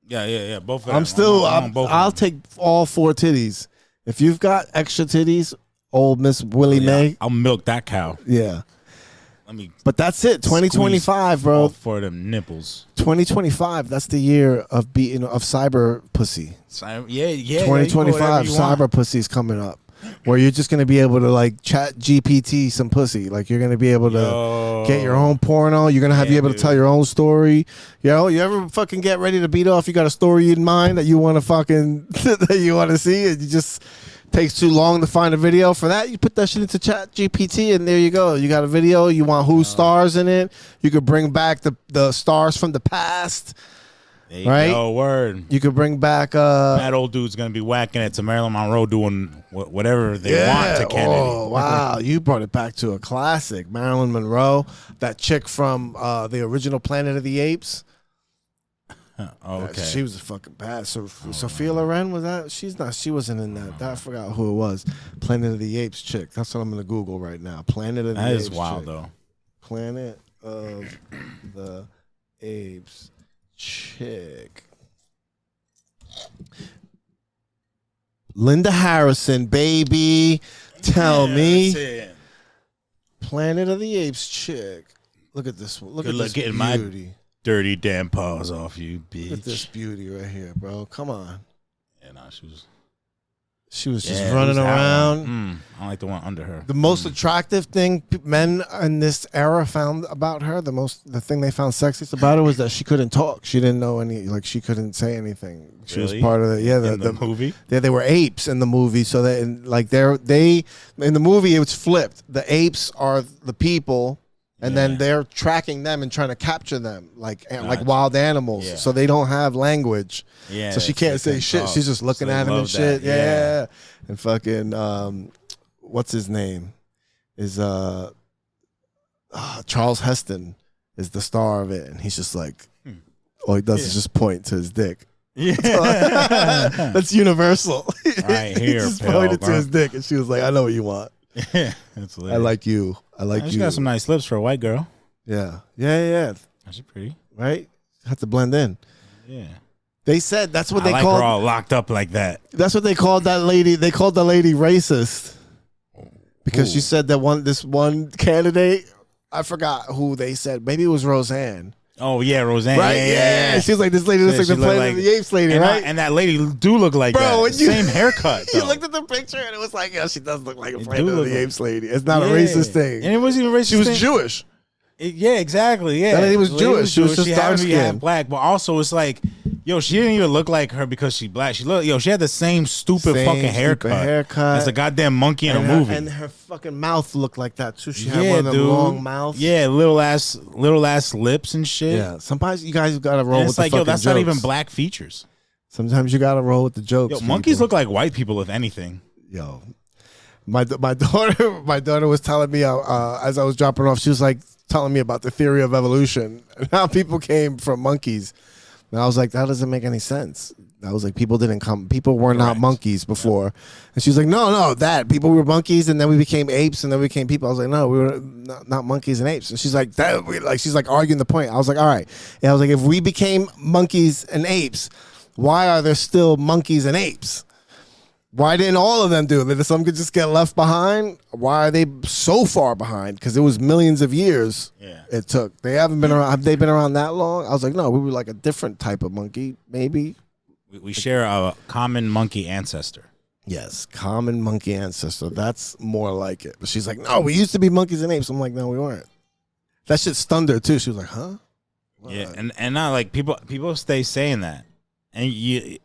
Yeah. Both of them. I'm still. I'm on both of I'll them. take all 4 titties. If you've got extra titties, old Miss Willie Mae, I'll milk that cow. yeah. Let me. But that's it. 2025, all bro. 4 of them nipples. 2025. That's the year of cyber pussy. So, yeah. 2025 cyber pussy's coming up, where you're just gonna be able to like chat GPT some pussy. Like you're gonna be able to get your own porno. You're gonna be able to tell your own story. Yo, you ever fucking get ready to beat off? You got a story in mind that you want to fucking that you want to see, and you just takes too long to find a video for that. You put that shit into Chat GPT, and there you go. You got a video. You want who stars in it? You could bring back the stars from the past. Right? Oh, word. You could bring back That old dude's gonna be whacking it to Marilyn Monroe doing whatever they want to Kennedy. Oh, wow. You brought it back to a classic. Marilyn Monroe, that chick from the original Planet of the Apes. Okay. She was a fucking bad. So Sophia Loren was that? She wasn't in that. I forgot who it was. Planet of the Apes chick. That's what I'm gonna Google right now. Planet of the Apes. That is wild chick. though. Planet of the Apes chick. Linda Harrison, baby. Tell me. That's it. Planet of the Apes chick. Look at this one. Look Good at luck this getting beauty. my dirty damn paws off you, bitch. Look at this beauty right here, bro. Come on. Yeah, nah, she was. She was just Yeah, running who's that around. one? I like the one under her. The most attractive thing men in this era found about her, the thing they found sexiest about her was that she couldn't talk. She didn't know she couldn't say anything. She was Really? part of the movie. They were apes in the movie, so that in the movie it was flipped. The apes are the people, and then they're tracking them and trying to capture them like wild animals. Yeah. So they don't have language. Yeah. So she can't say shit. talk. She's just looking So they at him and love shit. that. Yeah. And fucking what's his name? Is Charles Heston is the star of it, and he's just like all he does is just point to his dick. Yeah. That's universal. Right he here, just pal, pointed to bro. his dick, and she was like, "I know what you want. That's I like you. I like She you." got some nice lips for a white girl. Yeah. She's pretty. Right? Have to blend in. Yeah. They said that's what I they like called. her all locked up like that. That's what they called that lady. They called the lady racist because she said that this one candidate. I forgot who they said. Maybe it was Roseanne. Oh yeah, Roseanne. Right? Yeah. She was like, this lady looks like She the looked Planet of the Apes lady, and right? and that lady do look like Bro, that. when you- Same haircut. You though. looked at the picture and it was like, yeah, she does look like a It Planet do of look the like- Apes lady. It's not a Yeah. racist thing. And it wasn't even racist. She was thing. Jewish. Yeah, exactly. Yeah, That lady was The Jewish. She was just She happened to be half dark-skinned. black, but also it's like, yo, she didn't even look like her because she black. She had the same stupid Same fucking stupid haircut haircut. as a goddamn monkey in a And movie. and her fucking mouth looked like that too. She had one of them dude. long mouths. Yeah, little ass lips and shit. Yeah. Sometimes you guys gotta roll And with it's the like, fucking yo, that's jokes. not even black features. Sometimes you gotta roll with the jokes. Yo, monkeys people. look like white people, if anything. Yo, my daughter was telling me as I was dropping off, she was like telling me about the theory of evolution and how people came from monkeys, and I was like, that doesn't make any sense. I was like, people were not Correct. monkeys before, and she was like, no, that people were monkeys and then we became apes and then we became people. I was like, no, we were not monkeys and apes, and she's like, she's like arguing the point. I was like, all right, and I was like, if we became monkeys and apes, why are there still monkeys and apes? Why didn't all of them do it? Did some could just get left behind? Why are they so far behind? Because it was millions of years it took. They haven't been around. Have they been around that long? I was like, no, we were like a different type of monkey, maybe. We share a common monkey ancestor. Yes, common monkey ancestor. That's more like it. But she's like, no, we used to be monkeys and apes. I'm like, no, we weren't. That shit stunned her too. She was like, huh? Yeah, and not like people stay saying that. And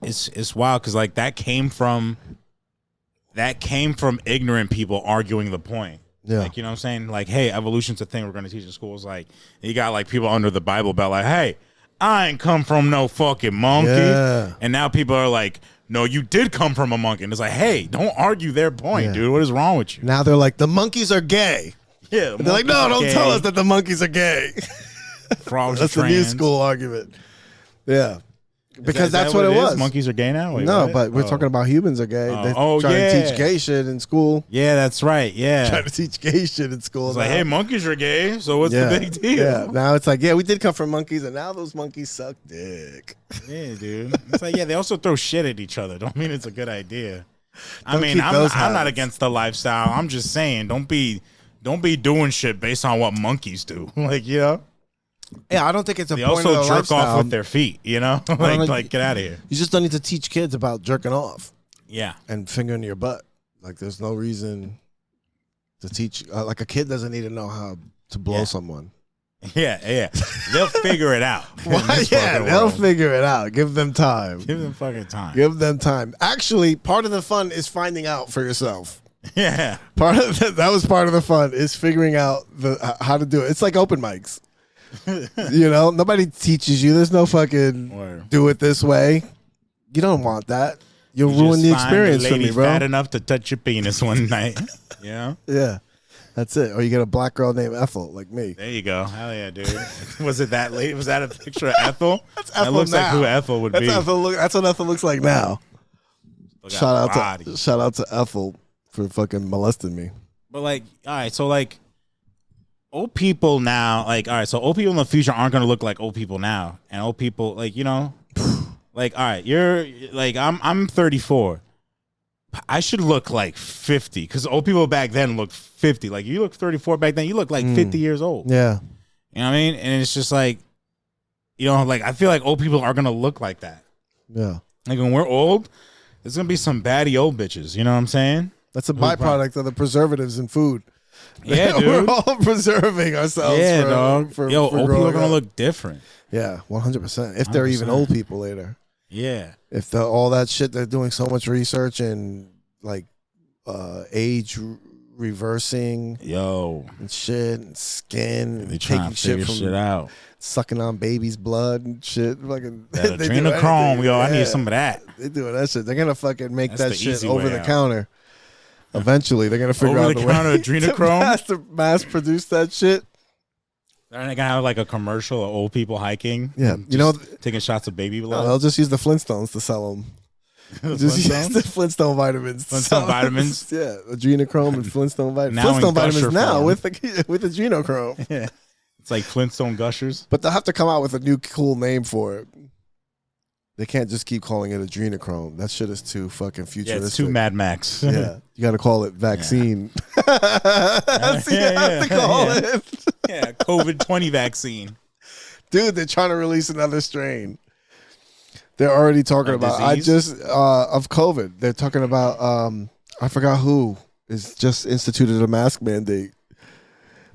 it's wild because like that came from ignorant people arguing the point. Yeah. Like, you know what I'm saying? Like, hey, evolution's a thing we're going to teach in schools. Like, you got like people under the Bible Belt like, hey, I ain't come from no fucking monkey. Yeah. And now people are like, no, you did come from a monkey. And it's like, hey, don't argue their point, dude. What is wrong with you? Now they're like, the monkeys are gay. Yeah. They're like, no, don't tell us that the monkeys are gay. Frogs That's are the new trans. school argument. Yeah. Because Is that that's what it was. Monkeys are gay now? Wait, no, what? but we're talking about humans are gay. They're trying to teach gay shit in school. Yeah, that's right. Yeah. Trying to teach gay shit in school. It's like, hey, monkeys are gay, so what's the big deal? Yeah. Now it's like, yeah, we did come from monkeys, and now those monkeys suck dick. Yeah, dude. It's like, yeah, they also throw shit at each other. Don't mean it's a good idea. Don't I'm habits. not against the lifestyle. I'm just saying, don't be doing shit based on what monkeys do. Like, you know? Yeah, I don't think it's a They point also of the jerk lifestyle. off with their feet, you know? like get out of here. You just don't need to teach kids about jerking off Yeah. and fingering your butt. Like, there's no reason to teach. Like, a kid doesn't need to know how to blow someone. Yeah. They'll figure it out. Yeah, they'll figure it out. Give them time. Give them fucking time. Give them time. Actually, part of the fun is finding out for yourself. Yeah. That was part of the fun is figuring out how to do it. It's like open mics. You know, nobody teaches you. There's no fucking do it this way. You don't want that. You'll ruin the experience for me, bro. Fat enough to touch your penis one night. Yeah. Yeah. That's it. Or you get a black girl named Ethel, like me. There you go. Hell yeah, dude. Was it that late? Was that a picture of Ethel? That's Ethel. That looks now. like who Ethel would be. That's what Ethel looks like now. Shout out to Ethel for fucking molesting me. But like, all right, so like old people now, like, all right, so old people in the future aren't gonna look like old people now. And old people, like, you know, like, all right, you're like, I'm 34. I should look like 50 because old people back then looked 50. Like, you look 34 back then, you look like 50 years old. Yeah. You know what I mean? And it's just like, you know, like, I feel like old people are gonna look like that. Yeah. Like, when we're old, there's gonna be some baddie old bitches. You know what I'm saying? That's a byproduct of the preservatives in food. Yeah, dude. We're all preserving ourselves. Yeah, dog. For old people are gonna up. look different. Yeah, 100%. If they're even old people later. Yeah. If all that shit, they're doing so much research and like age reversing, and shit, and skin, They and trying taking to figure shit out, sucking on baby's blood and shit. Fucking that adrenochrome, yo, I need some of that. They doing that shit. They're gonna fucking make That's that the shit easy over way the out. counter. Eventually, they're gonna figure out the way over-the-counter adrenochrome to mass produce that shit. They're gonna have like a commercial of old people hiking. Yeah, just you know, taking shots of baby blood. they'll just use the Flintstones to sell them. Just use the Flintstone vitamins. Flintstone vitamins. Yeah, adrenochrome and Flintstone vitamins. Now Flintstone in gusher vitamins now form. with adrenochrome. Yeah, it's like Flintstone gushers. But they'll have to come out with a new cool name for it. They can't just keep calling it adrenochrome. That shit is too fucking futuristic. Yeah, it's too Mad Max. Yeah, you got to call it vaccine. That's what you have to call it. Yeah, COVID-20 vaccine. Dude, they're trying to release another strain. They're already talking about of COVID. They're talking about I forgot who is just instituted a mask mandate.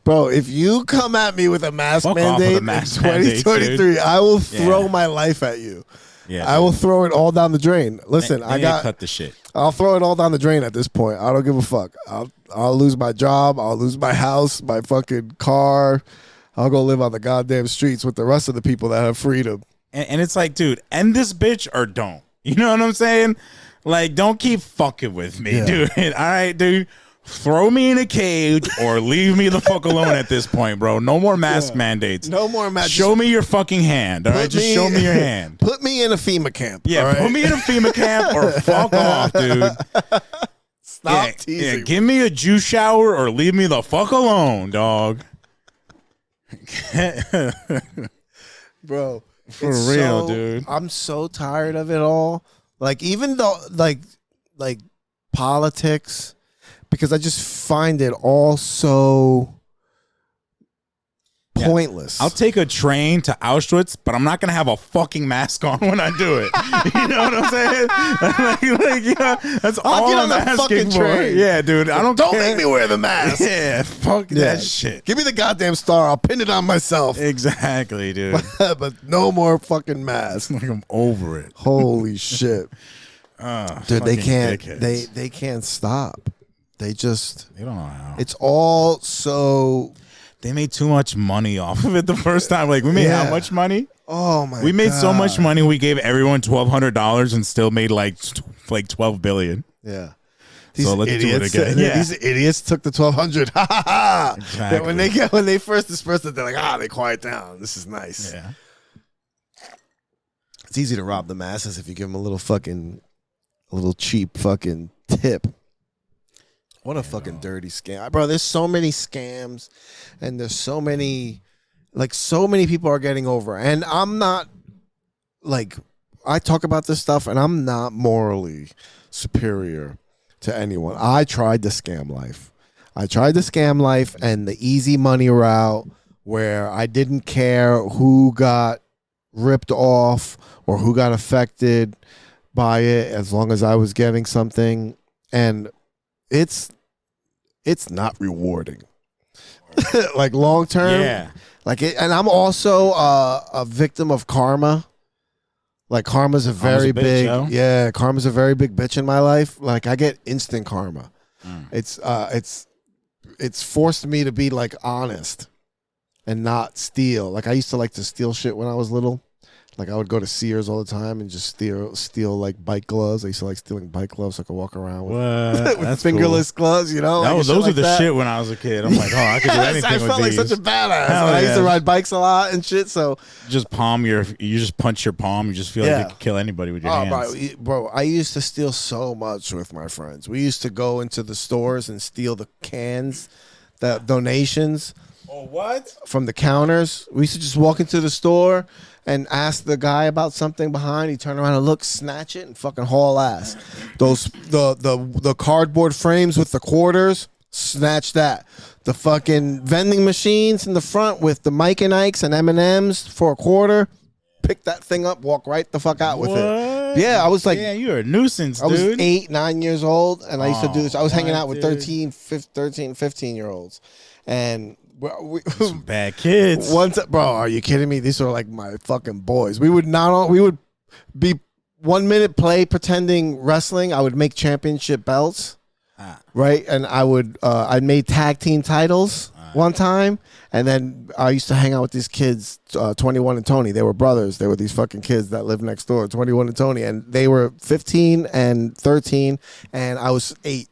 Bro, if you come at me with a mask mandate in 2023, I will throw my life at you. Yeah, I will throw it all down the drain. Listen, they cut the shit. I'll throw it all down the drain at this point. I don't give a fuck. I'll lose my job. I'll lose my house, my fucking car. I'll go live on the goddamn streets with the rest of the people that have freedom. And it's like, dude, end this bitch or don't. You know what I'm saying? Like, don't keep fucking with me, dude. All right, dude. Throw me in a cage or leave me the fuck alone at this point, bro. No more mask mandates. No more mask. Show me your fucking hand. All right, just show me your hand. Put me in a FEMA camp. Yeah, right? put me in a FEMA camp or fuck off, dude. Stop teasing. Yeah, give me a juice shower or leave me the fuck alone, dog. Bro, for real, dude. I'm so tired of it all. Like, even though, like politics, because I just find it all so pointless. I'll take a train to Auschwitz, but I'm not gonna have a fucking mask on when I do it. You know what I'm saying? That's I'll all get I'm on the asking fucking for. train. Yeah, dude. I don't care. make me wear the mask. Yeah, fuck that shit. Give me the goddamn star. I'll pin it on myself. Exactly, dude. But no more fucking mask. Like I'm over it. Holy shit. Dude, they can't. Dickheads. They can't stop. They just. They don't know how. It's all so. They made too much money off of it the first time. Like we made how much money? Oh my! We made so much money. We gave everyone $1,200 and still made like $12 billion. Yeah. So let's do it again. Yeah. These idiots took the 1,200. Ha ha ha! Exactly. When they first dispersed it, they're like, they quiet down. This is nice. Yeah. It's easy to rob the masses if you give them a little cheap fucking tip. What a fucking dirty scam, bro. There's so many scams, and there's so many people are getting over. And I'm not like, I talk about this stuff, and I'm not morally superior to anyone. I tried the scam life. And the easy money route where I didn't care who got ripped off or who got affected by it as long as I was getting something. And it's not rewarding. Like long term. Yeah. And I'm also a victim of karma. Like karma's a very big, karma's a very big bitch in my life. Like I get instant karma. It's forced me to be like honest and not steal. Like I used to like to steal shit when I was little. Like I would go to Sears all the time and just steal like bike gloves. I used to like stealing bike gloves so I could walk around with fingerless gloves, you know? Those are the shit when I was a kid. I'm like, I could do anything I with felt like these. such a badass. I used to ride bikes a lot and shit, so. You just punch your palm. You just feel like you could kill anybody with your hands. Bro, I used to steal so much with my friends. We used to go into the stores and steal the cans, the donations. Oh, what? From the counters. We used to just walk into the store and ask the guy about something behind. He'd turn around and look, snatch it, and fucking haul ass. The cardboard frames with the quarters, snatch that. The fucking vending machines in the front with the Mike and Ike's and M&M's for a quarter, pick that thing up, walk right the fuck out with it. Yeah, I was like, you're a nuisance, dude. I was 8, 9 years old, and I used to do this. I was hanging out with 13, 15-year-olds, and some bad kids. Bro, are you kidding me? These are like my fucking boys. We would be 1 minute play pretending wrestling. I would make championship belts, right? And I made tag team titles one time. And then I used to hang out with these kids, 21 and Tony. They were brothers. They were these fucking kids that lived next door, 21 and Tony. And they were 15 and 13, and I was 8.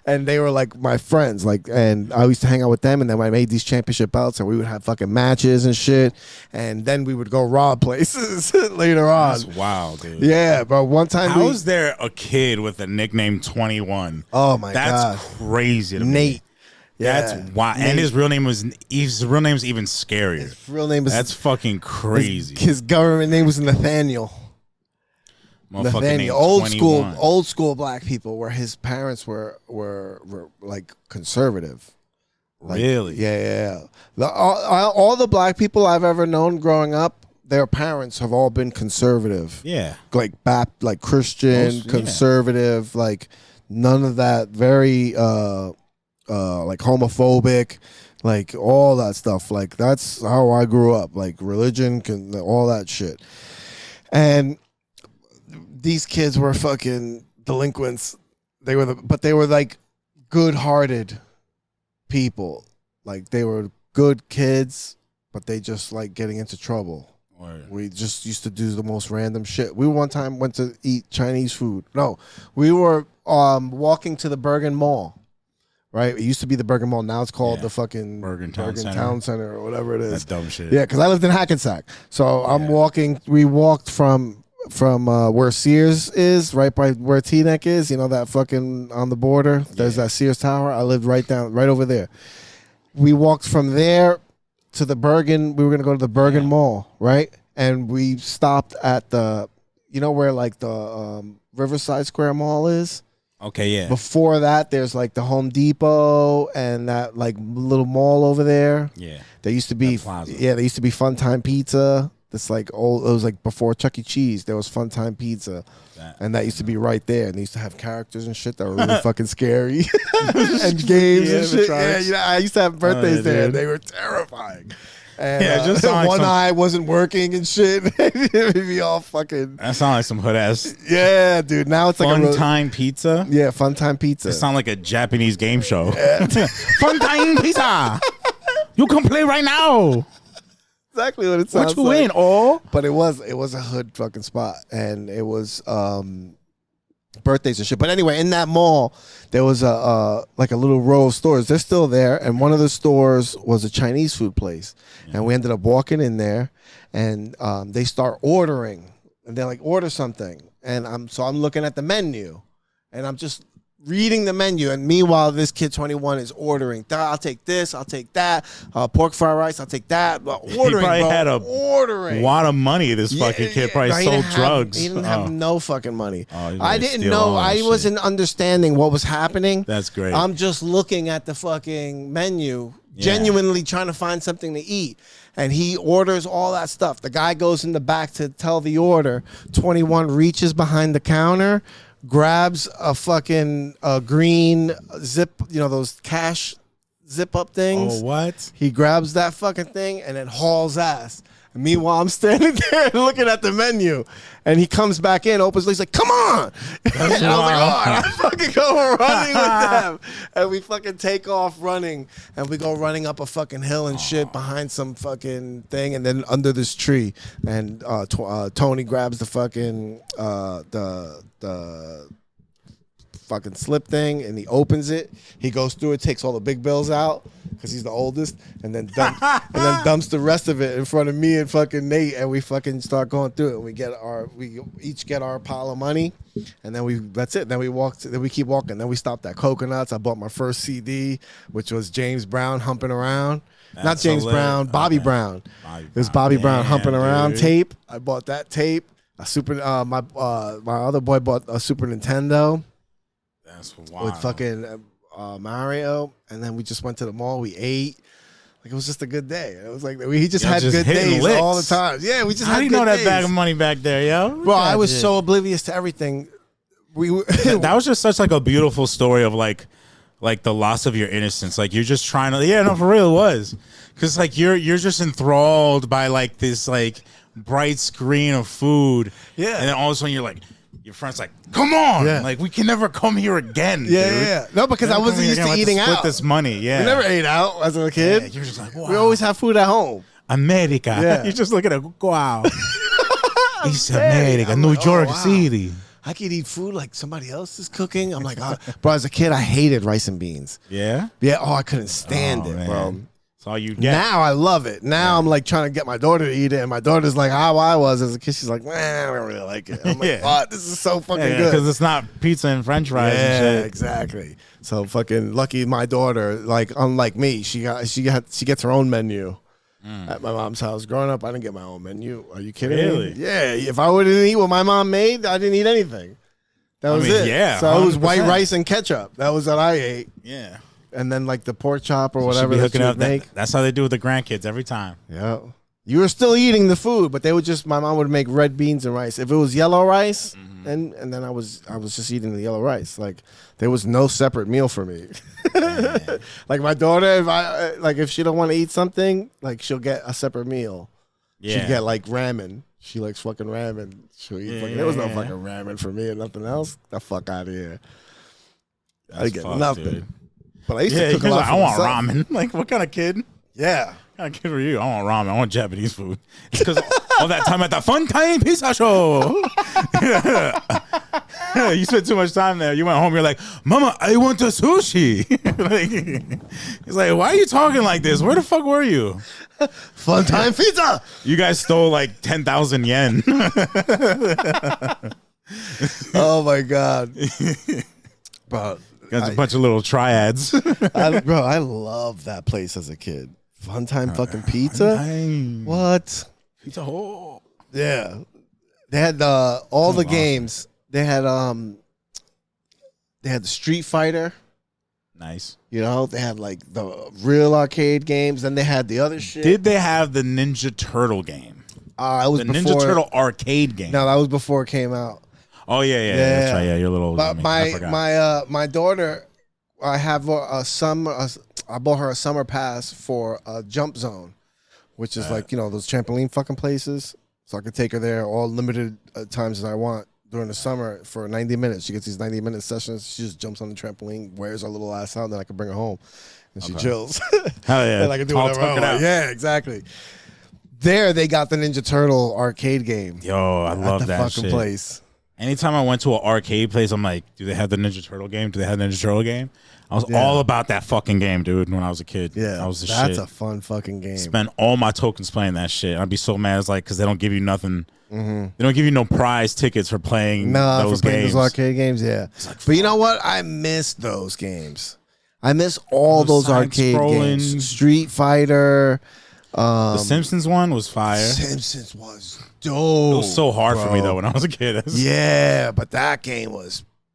And they were like my friends. And I used to hang out with them, and then I made these championship belts, and we would have fucking matches and shit. And then we would go rob places later on. That's wild, dude. Yeah, bro. One time How is there a kid with a nickname 21? Oh, my God. That's crazy to me. Nate. That's why, and his real name is even scarier. His real name is that's fucking crazy. His government name was Nathaniel. Nathaniel, old school black people, where his parents were like conservative. Really? Yeah. All the black people I've ever known growing up, their parents have all been conservative. Yeah, like Christian, conservative, like none of that. Very. Like homophobic, like all that stuff. Like that's how I grew up. Like religion, all that shit. And these kids were fucking delinquents. They were like good-hearted people. Like they were good kids, but they just like getting into trouble. Word. We just used to do the most random shit. We one time went to eat Chinese food. No, we were walking to the Bergen Mall. Right, it used to be the Bergen Mall. Now it's called the fucking Bergen Town Center or whatever it is. That's dumb shit. Yeah, because I lived in Hackensack, so I'm walking. We walked from where Sears is, right by where T-Neck is. You know that fucking on the border. There's that Sears Tower. I lived right over there. We walked from there to the Bergen. We were gonna go to the Bergen Mall, right? And we stopped at the, where like the Riverside Square Mall is. Okay, yeah. Before that, there's like the Home Depot and that like little mall over there. Yeah. There used to be, Plaza. there used to be Funtime Pizza. That's like old. It was like before Chuck E. Cheese. There was Funtime Pizza, and that used to be right there. And they used to have characters and shit that were really fucking scary, and games and shit. Yeah, I used to have birthdays there. And they were terrifying. And just one like eye wasn't working and shit. It'd be all fucking. That sounds like some hood ass. Yeah, dude. Now it's like Funtime Pizza. Yeah, Funtime Pizza. It sounds like a Japanese game show. Funtime Pizza. You can play right now. Exactly what it sounds What you like. in, all? But it was a hood fucking spot, and it was birthdays and shit. But anyway, in that mall, there was a like a little row of stores. They're still there, and one of the stores was a Chinese food place, and we ended up walking in there, and they start ordering, and they're like, order something, and I'm looking at the menu, and I'm just reading the menu, and meanwhile this kid 21 is ordering. I'll take this, I'll take that, pork fried rice, I'll take that. Ordering, probably bro. had a ordering. lot of money. This fucking kid probably No, he sold didn't have- drugs. He didn't have no fucking money. Oh, I didn't know. I wasn't understanding what was happening. That's great. I'm just looking at the fucking menu, genuinely trying to find something to eat. And he orders all that stuff. The guy goes in the back to tell the order. 21 reaches behind the counter, grabs a fucking green zip, those cash zip up things. Oh, what? He grabs that fucking thing and then hauls ass. And meanwhile, I'm standing there looking at the menu. And he comes back in, opens the, he's like, come on. And I was like, oh, and I fucking go running with them. And we fucking take off running. And we go running up a fucking hill and shit behind some fucking thing. And then under this tree. And Tony grabs the fucking, the fucking slip thing, and he opens it. He goes through it, takes all the big bills out because he's the oldest, and then dumps the rest of it in front of me and fucking Nate, and we fucking start going through it. And we each get our pile of money, and then that's it. Then we keep walking. Then we stopped at Coconuts. I bought my first CD, which was James Brown Humping Around. Not James Brown, Bobby Brown. It was Bobby Brown Humping Around tape. I bought that tape. My other boy bought a Super Nintendo. That's wild. With fucking Mario, and then we just went to the mall. We ate. Like, it was just a good day. It was like he just had good days licks. all the time. Yeah, we just How had do you good know that days. bag of money back there, yo? Bro, I was so oblivious to everything. That was just such like a beautiful story of like the loss of your innocence. Like, you're just trying to, for real, it was. Because like you're just enthralled by like this like bright screen of food. Yeah. And then all of a sudden you're like, your friend's like, come on. Yeah. Like, we can never come here again, dude. Yeah. No, because I wasn't used to eating out. Split this money, yeah. We never ate out as a kid. Yeah, you're just like, wow. We always have food at home. America. Yeah. You're just looking at, wow. It's America, New York City. I could eat food like somebody else is cooking. I'm like, bro, as a kid, I hated rice and beans. Yeah? Yeah, I couldn't stand it, man. bro. That's all you get. Now I love it. Now I'm like trying to get my daughter to eat it, and my daughter's like how I was as a kid. She's like, man, I don't really like it. I'm like, what? This is so fucking good. Because it's not pizza and French fries and shit. Exactly. So fucking lucky my daughter, like unlike me, she gets her own menu at my mom's house. Growing up, I didn't get my own menu. Are you kidding Really? me? Yeah. If I wouldn't eat what my mom made, I didn't eat anything. That was it. Yeah. So it was white 100%. rice and ketchup. That was what I ate. Yeah. And then like the pork chop or Should whatever be that hooking you up. would make. That's how they do with the grandkids every time. Yeah. You were still eating the food, but my mom would make red beans and rice. If it was yellow rice, and then I was just eating the yellow rice. Like, there was no separate meal for me. Like my daughter, if she don't want to eat something, like she'll get a separate meal. Yeah. She'd get like ramen. She likes fucking ramen. She'll eat fucking, there was no fucking ramen for me and nothing else. The fuck out of here. I didn't get nothing. Dude. But I used to cook a you're lot like, for I want myself. ramen. Like, what kind of kid? Yeah. What kind of kid were you? I want ramen. I want Japanese food. It's because all that time at the Fun Time Pizza Show. You spent too much time there. You went home. You're like, Mama, I want a sushi. He's like, why are you talking like this? Where the fuck were you? Fun time pizza. You guys stole like 10,000 yen. Oh my God. Bro, Got a bunch of little triads. I love that place as a kid. Fun time fucking pizza. What? Pizza Hut. Yeah, they had all the games. They had They had the Street Fighter. Nice. You know, they had like the real arcade games. Then they had the other shit. Did they have the Ninja Turtle game? It was the before, Ninja Turtle arcade game. No, that was before it came out. Oh yeah, that's right. Yeah, you're a little older. But my daughter, I have I bought her a summer pass for a Jump Zone, which is like, you know, those trampoline fucking places. So I could take her there all limited times as I want during the summer for 90 minutes. She gets these 90-minute sessions. She just jumps on the trampoline, wears her little ass out, and then I can bring her home. And she chills. Hell yeah. And I can do whatever I want. Yeah, exactly. There, they got the Ninja Turtle arcade game. Yo, I love that fucking shit. place. Anytime I went to an arcade place, I'm like, do they have the Ninja Turtle game? Do they have the Ninja Turtle game? I was all about that fucking game, dude, when I was a kid. Yeah, that was the that's shit. a fun fucking game. Spend all my tokens playing that shit. I'd be so mad. It's like, because they don't give you nothing. They don't give you no prize tickets for playing those games. Those arcade games, yeah. Like, but you know what? I miss those games. I miss all those arcade games. Street Fighter. The Simpsons one was fire. Simpsons was dope. It was so hard for me though when I was a kid. Yeah, but that game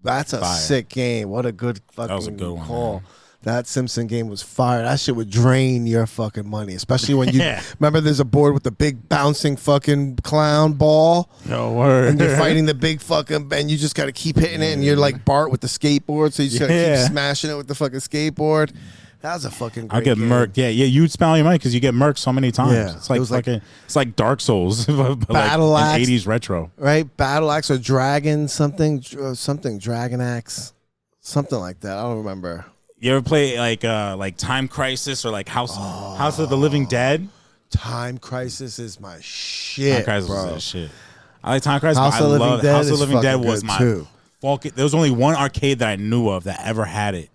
that's a fire. Sick game. What a good fucking that was a good call. One, that Simpson game was fire. That shit would drain your fucking money, especially when you remember there's a board with the big bouncing fucking clown ball. Yo, word. And you're fighting the big fucking, and you just got to keep hitting it, and you're like Bart with the skateboard, so you just got to keep smashing it with the fucking skateboard. That was a fucking great I get game. murked. Yeah, you'd spend all your money because you get murked so many times. Yeah. It's like fucking, it's like Dark Souls, but Battle like Axe, 80s retro. Right? Battle Axe or Dragon something Dragon Axe, something like that. I don't remember. You ever play like Time Crisis or like House of the Living Dead? Time Crisis is my shit. Time Crisis bro. is that shit. I like Time Crisis, House but I of love Living House of Dead Living Dead was good my too. There was only one arcade that I knew of that ever had it.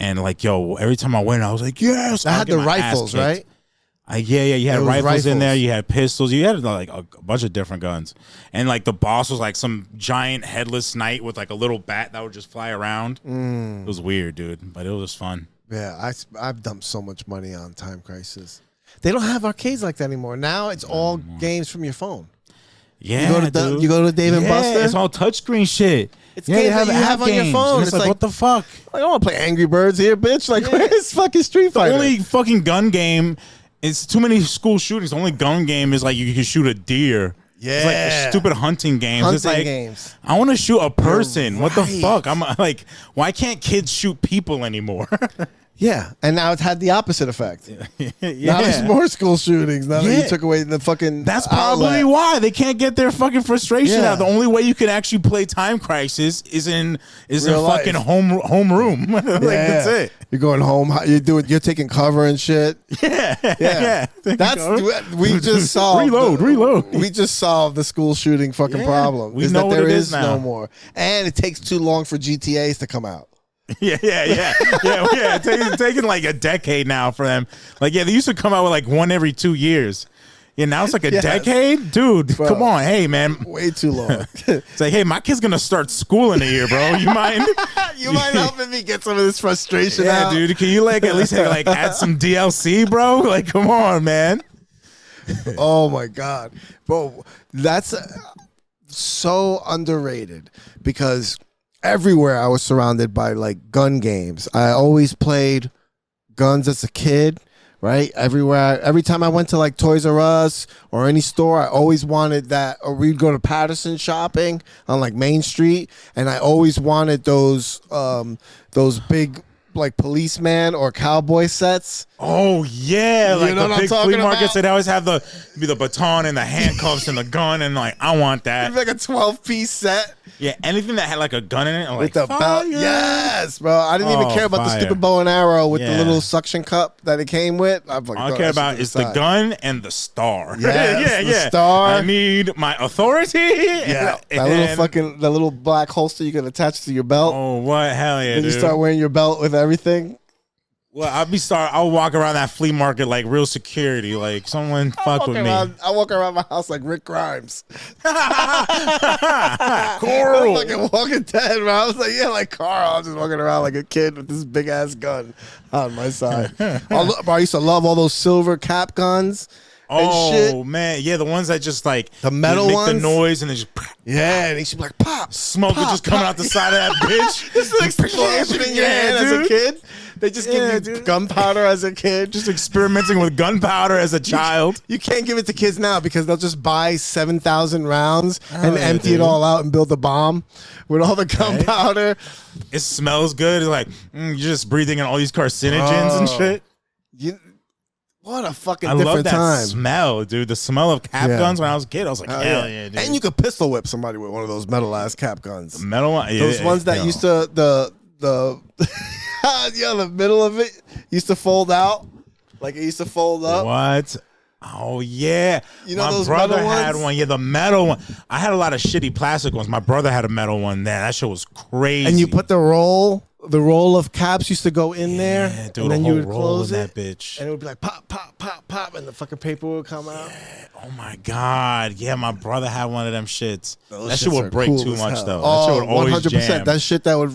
And like, yo, every time I went, I was like, yes. I had the rifles, right? You had rifles in there. You had pistols. You had like a bunch of different guns. And like the boss was like some giant headless knight with like a little bat that would just fly around. It was weird, dude, but it was fun. Yeah, I've dumped so much money on Time Crisis. They don't have arcades like that anymore. Now it's all games from your phone. Yeah, you go to Dave and Buster. It's all touchscreen shit. It's games that you have on your phone. It's like, what the fuck? I don't want to play Angry Birds here, bitch. Like, where's fucking Street Fighter? The only fucking gun game is too many school shootings. The only gun game is like you can shoot a deer. Yeah. It's like stupid hunting games. It's like, games. I want to shoot a person. Right. What the fuck? I'm like, why can't kids shoot people anymore? Yeah, and now it's had the opposite effect. Now there's more school shootings. Now that you took away the fucking That's probably why they can't get their fucking frustration out. The only way you can actually play Time Crisis is in fucking home room. Like, that's it. You're going home. You're taking cover and shit. Yeah. That's we just solved. Reload. We just solved the school shooting fucking problem. We know what it is now. No more, and it takes too long for GTAs to come out. Yeah. It's taking like a decade now for them. Like, they used to come out with like one every 2 years. Yeah, now it's like a decade? Dude, bro, come on. Hey, man. Way too long. It's like, hey, my kid's going to start school in a year, bro. You mind? You mind helping me get some of this frustration out? Yeah, dude. Can you like at least like add some DLC, bro? Like, come on, man. Oh, my God. Bro, that's so underrated because everywhere I was surrounded by like gun games. I always played guns as a kid, right? Every time I went to like Toys R Us or any store, I always wanted that. Or we'd go to Patterson shopping on like Main Street, and I always wanted those big like policeman or cowboy sets. Oh yeah, like know the big flea markets that always have the baton and the handcuffs and the gun, and like I want that. It's like a 12-piece set. Yeah, anything that had like a gun in it, I'm with like, the belt. Yes, bro. I didn't even care about the stupid bow and arrow with the little suction cup that it came with. I'm like, all I care about is the gun and the star. Yes, the star. I need my authority. Yeah, that little black holster you can attach to your belt. Oh, what? Hell yeah, Then dude. You start wearing your belt with everything. Well, I'll walk around that flea market like real security, like someone fuck with me. I walk around my house like Rick Grimes. Carl. I'm fucking Walking Dead, bro. I was like, yeah, like Carl. I was just walking around like a kid with this big ass gun on my side. I used to love all those silver cap guns. Oh shit. Man, yeah, the ones that just like the metal make ones, the noise and they just Yeah, and he should be like, pop. Smoke was pop, just coming pop. out the side of that bitch. Just an explosion in your hand as a kid. They just give you gunpowder as a kid. Just experimenting with gunpowder as a child. You can't give it to kids now because they'll just buy 7,000 rounds and empty it all out and build a bomb with all the gunpowder. It smells good. It's like you're just breathing in all these carcinogens and shit. What a fucking I different love that time. smell, dude. The smell of cap guns when I was a kid. I was like, hell yeah, dude. And you could pistol whip somebody with one of those metal ass cap guns. The metal one? Yeah, Those ones that used to the the middle of it used to fold out. Like it used to fold up. What? Oh yeah. You know my those brother metal had ones? one. Yeah, the metal one. I had a lot of shitty plastic ones. My brother had a metal one. That shit was crazy. And you put the roll of caps used to go in there, dude, and then you would roll close in it, that bitch. and it would be like pop, pop, pop, pop, and the fucking paper would come out. Oh my god. Yeah, my brother had one of them shits. Those that shit shits would are break cool too as much hell. though. Oh, that shit would always 100%. jam. That shit that would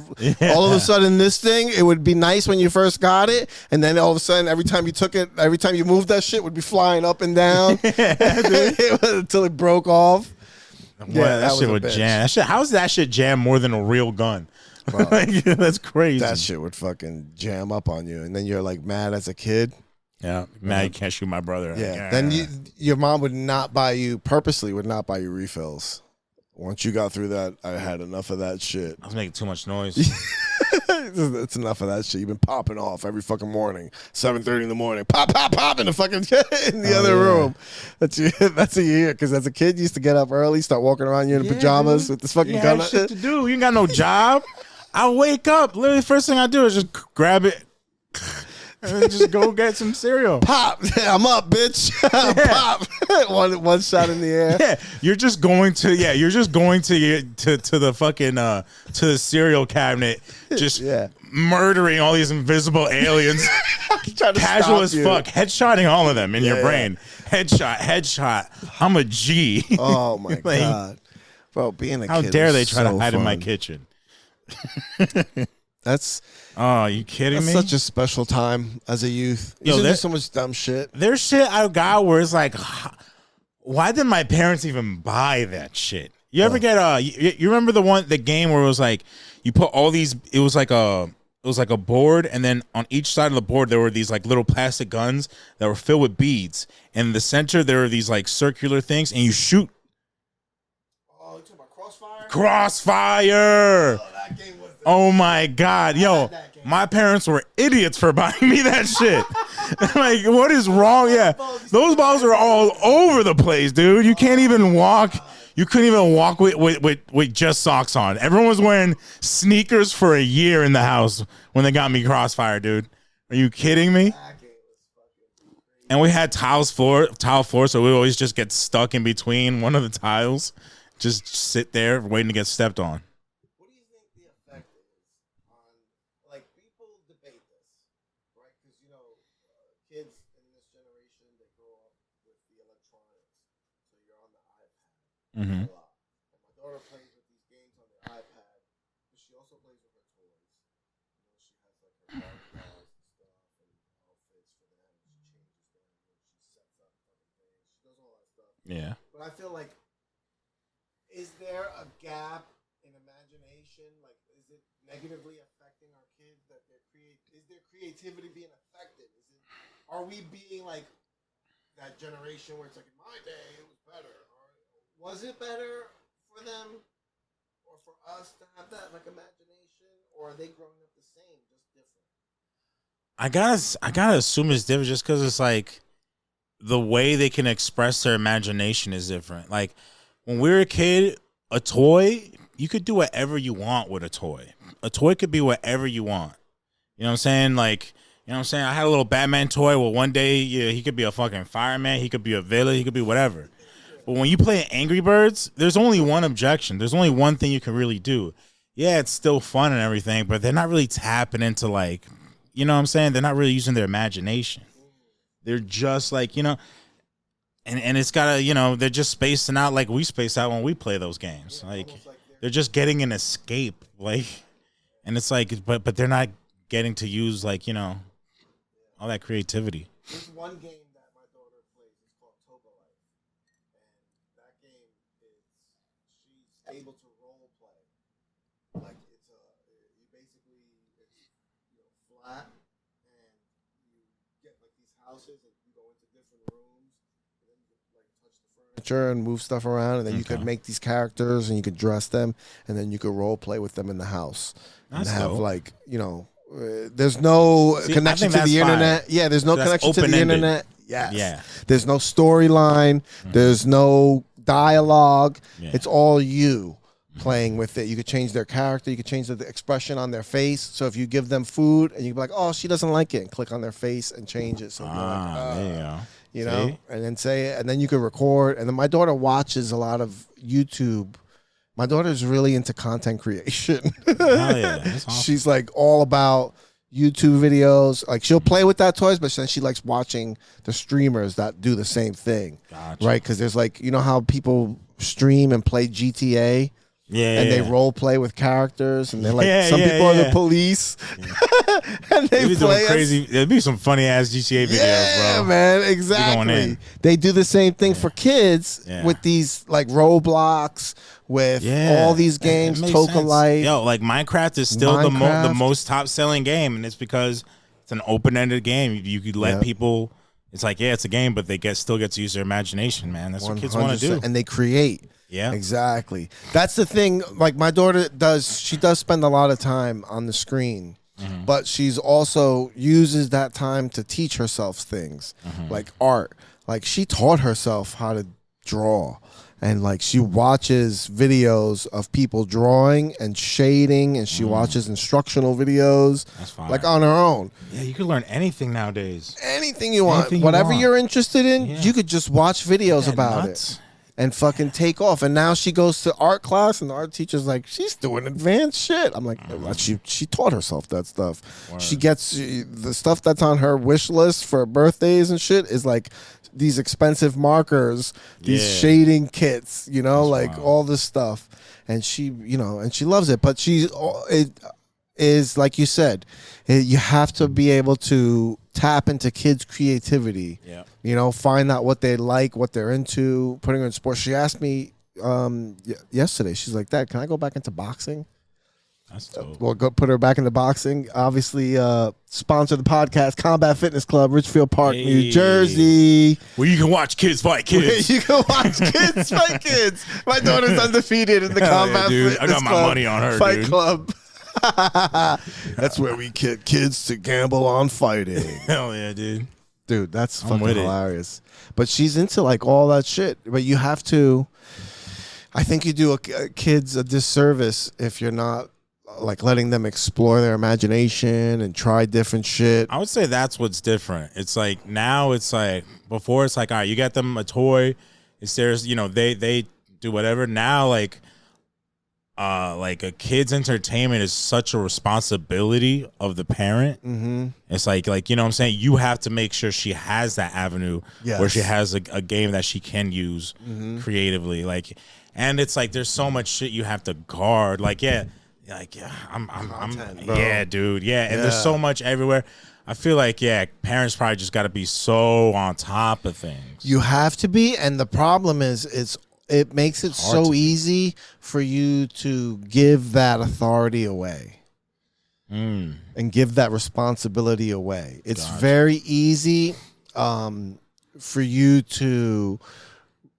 all of a sudden this thing, it would be nice when you first got it, and then all of a sudden every time you took it, every time you moved that shit would be flying up and down until it broke off. Yeah, that shit would jam. How's that shit jam more than a real gun? Like, that's crazy. That shit would fucking jam up on you, and then you're like mad as a kid. Yeah, man, you can't shoot my brother. Yeah, then your mom would not buy you refills. Once you got through that, I had enough of that shit. I was making too much noise. It's enough of that shit. You've been popping off every fucking morning, 7:30 in the morning. Pop, pop, pop in the fucking in the other room. That's a year. Because as a kid, you used to get up early, start walking around you in pajamas with this fucking gun. Shit to do. You ain't got no job. I wake up. Literally, first thing I do is just grab it and then just go get some cereal. Pop. I'm up, bitch. Pop. one shot in the air. Yeah, you're just going to the fucking to the cereal cabinet, just murdering all these invisible aliens. Casual as fuck, headshotting all of them in your brain. Headshot. I'm a G. Oh my god, bro, being a how kid dare they try to hide fun. in my kitchen? That's are you kidding me? Such a special time as a youth. There's so much dumb shit. There's shit I got where it's like, why did my parents even buy that shit? You ever get you remember the game where it was like you put all these, it was like a board, and then on each side of the board there were these like little plastic guns that were filled with beads, and in the center there were these like circular things, and you shoot. Oh, you talking about Crossfire? Crossfire! Oh my god, yo, my parents were idiots for buying me that shit. Like, what is wrong? Yeah, those balls are all over the place, dude. You can't even walk. You couldn't even walk with just socks on. Everyone was wearing sneakers for a year in the house when they got me Crossfire, dude. Are you kidding me? And we had tile floor, so we always just get stuck in between one of the tiles, just sit there waiting to get stepped on. Mm-hmm. My daughter plays with these games on the iPad, but she also plays with her toys. She has like her Barbie dolls and stuff and outfits for them. She changes them. She sets up fucking things. She does all that stuff. Yeah. But I feel like, is there a gap in imagination? Like, is it negatively affecting our kids that is their creativity being affected? Are we being like that generation where it's like, in my day it was better? Was it better for them or for us to have that like imagination, or are they growing up the same, just different? I gotta assume it's different just because it's like the way they can express their imagination is different. Like when we were a kid, a toy, you could do whatever you want with a toy. A toy could be whatever you want. You know what I'm saying? Like, you know what I'm saying? I had a little Batman toy. Well, one day, he could be a fucking fireman. He could be a villain. He could be whatever. But when you play Angry Birds, there's only one objection. There's only one thing you can really do. Yeah, it's still fun and everything, but they're not really tapping into like, you know what I'm saying? They're not really using their imagination. They're just like, you know, and it's gotta, you know, they're just spacing out like we space out when we play those games. Like they're just getting an escape, like, and it's like, but they're not getting to use like, you know, all that creativity. There's one game that my daughter plays. It's called Togo Life. And that game is, she's able to role play. Like it's you basically it's flat, and you get like these houses, and you go into different rooms, and then you can like touch the furniture and move stuff around, and then you could make these characters, and you could dress them, and then you could role play with them in the house. That's and have dope. like there's no connection to the internet. Yeah, there's no connection to the internet. Yes. Yeah. There's no storyline. There's no dialogue. Yeah. It's all you playing with it. You could change their character. You could change the expression on their face. So if you give them food and you can be like, oh, she doesn't like it, and click on their face and change it. So there you go. You know, and then say it, and then you could record. And then my daughter watches a lot of YouTube. My daughter's really into content creation. Hell yeah. That's awesome. She's like all about YouTube videos. Like she'll play with that toys, but then she likes watching the streamers that do the same thing. Gotcha. Right? Because there's like, you know how people stream and play GTA? Yeah, and they role play with characters, and they're like, some people are the police, and they play crazy. There'd be some funny ass GTA videos, yeah, bro. Man, exactly. They do the same thing for kids with these like Roblox, with all these games, Toka Life. Yo, like Minecraft is still the most top selling game, and it's because it's an open ended game. You could let people. It's like it's a game, but they still get to use their imagination, man. That's what kids want to do, and they create. Yeah, exactly. That's the thing. Like my daughter does, she does spend a lot of time on the screen, but she's also uses that time to teach herself things like art. Like she taught herself how to draw, and like she watches videos of people drawing and shading, and she watches instructional videos like on her own. Yeah, you can learn anything nowadays. Anything you want, whatever you're interested in, you could just watch videos about it. And fucking take off. And now she goes to art class, and the art teacher's like, she's doing advanced shit. I'm like, she taught herself that stuff. Word. She gets the stuff that's on her wish list for birthdays and shit is like these expensive markers, these shading kits, you know, that's like all this stuff. And she, and she loves it. But it is like you said, you have to be able to tap into kids' creativity. Yeah. Find out what they like, what they're into, putting her in sports. She asked me yesterday, she's like, Dad, can I go back into boxing? That's dope. Well, go put her back into boxing. Obviously, sponsor the podcast, Combat Fitness Club, Ridgefield Park, New Jersey. Where you can watch kids fight kids. You can watch kids fight kids. My daughter's undefeated in the Combat Fitness Club. I got my money on her, Fight Club. That's where we get kids to gamble on fighting. Hell yeah, dude. Dude, that's fucking hilarious. But she's into like all that shit. But you have to, I think you do kids a disservice if you're not like letting them explore their imagination and try different shit. I would say that's what's different. It's like now it's like before it's like, all right, you get them a toy. It's theirs, they do whatever. Now like a kid's entertainment is such a responsibility of the parent. It's like you know what I'm saying, you have to make sure she has that avenue where she has a game that she can use creatively, like, and it's like there's so much shit you have to guard, I'm dude, and there's so much everywhere. I feel like parents probably just got to be so on top of things. You have to be, and the problem is it makes it so easy for you to give that authority away and give that responsibility away. It's very easy for you to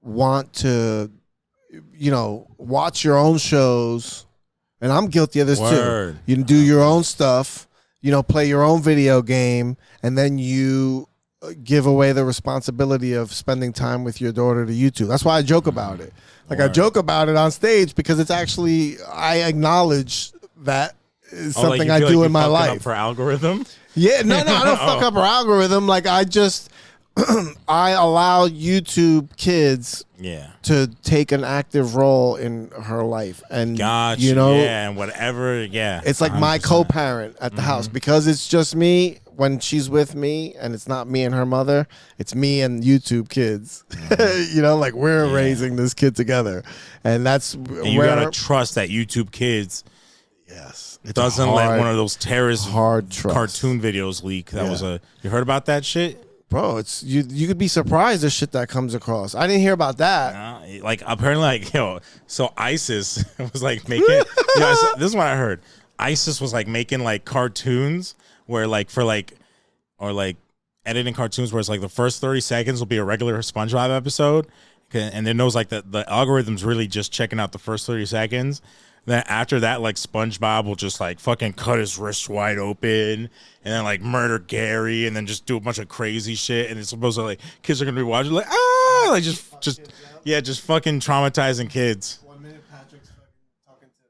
want to, watch your own shows. And I'm guilty of this too. You do your own stuff, play your own video game, and then you give away the responsibility of spending time with your daughter to YouTube. That's why I joke about it. Like I joke about it on stage because it's actually, I acknowledge that is something I do in my life. Up for algorithm? Yeah, no, I don't fuck up her algorithm. Like I just, I allow YouTube kids to take an active role in her life. And and whatever, it's like 100%. My co-parent at the house, because it's just me. When she's with me and it's not me and her mother, it's me and YouTube kids. Like we're raising this kid together. And that's and you gotta trust that YouTube kids doesn't let one of those terrorist cartoon videos leak. That was you heard about that shit? Bro, it's you could be surprised the shit that comes across. I didn't hear about that. Like apparently, like so ISIS was like making. This is what I heard. ISIS was like making like cartoons where like for like or like editing cartoons where it's like the first 30 seconds will be a regular SpongeBob episode, and then those like the algorithm's really just checking out the first 30 seconds. Then after that, like SpongeBob will just like fucking cut his wrists wide open and then like murder Gary and then just do a bunch of crazy shit. And it's supposed to like kids are gonna be watching like like just fucking traumatizing kids. 1 minute Patrick's talking to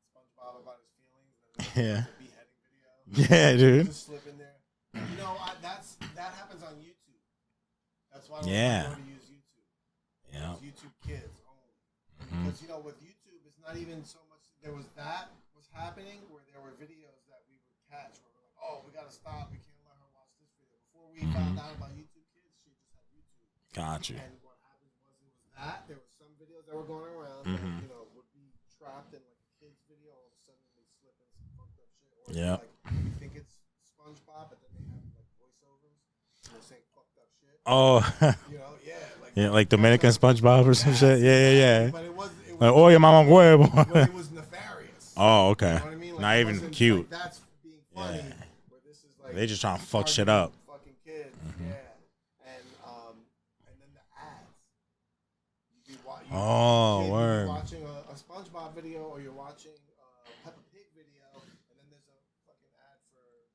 SpongeBob about his feelings. Yeah, dude. Just slip in there. You know, that happens on YouTube. That's why I don't to use YouTube. Yeah. YouTube Kids only. Because you know with YouTube. Not even so much. There was happening where there were videos that we would catch where we're like, oh, we gotta stop. We can't let her watch this video. Before we found out about YouTube Kids, she just had YouTube. Gotcha. And what happened was it was that there were some videos that were going around that would be trapped in like a kid's video. All of a sudden they slip in some fucked up shit. Or like you think it's SpongeBob, but then they have like voiceovers and they're saying fucked up shit. Oh. Like Dominican SpongeBob or some shit. Yeah. But it was like, oh, your mama huevo. But it was nefarious. Oh, okay. You know what I mean? Like, not even cute. Like, that's being funny. Yeah. Where this is like they just trying to fuck shit up. Fucking kids. Yeah. And then the ads. You'd be watching a SpongeBob video, or you're watching a Peppa Pig video, and then there's a fucking ad for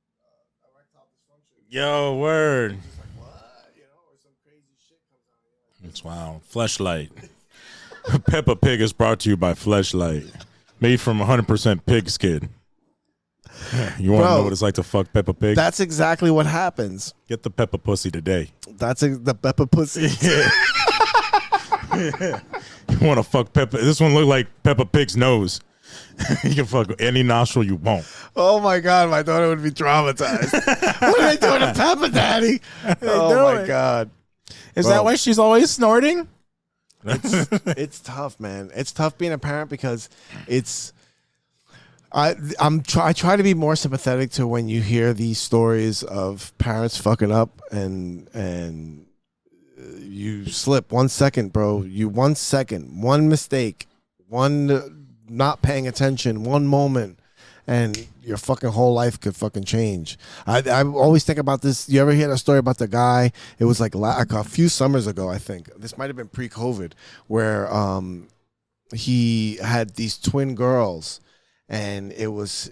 erectile dysfunction. Yo, word. It's just like, what? You know, or some crazy shit comes out. It's wild. Fleshlight. Peppa Pig is brought to you by Fleshlight, made from 100% pig skin. You want to know what it's like to fuck Peppa Pig? That's exactly what happens. Get the Peppa pussy today. That's the Peppa pussy. You want to fuck Peppa? This one look like Peppa Pig's nose. You can fuck any nostril you want. Oh my God, my daughter would be traumatized. What are they doing to Peppa, Daddy? Oh my God. Is that why she's always snorting? It's tough, man. It's tough being a parent because I try to be more sympathetic to when you hear these stories of parents fucking up and you slip 1 second, bro. 1 second, one mistake, one not paying attention, one moment, and your fucking whole life could fucking change. I always think about this. You ever hear that story about the guy? It was like a few summers ago, I think. This might have been pre-COVID, where he had these twin girls, and it was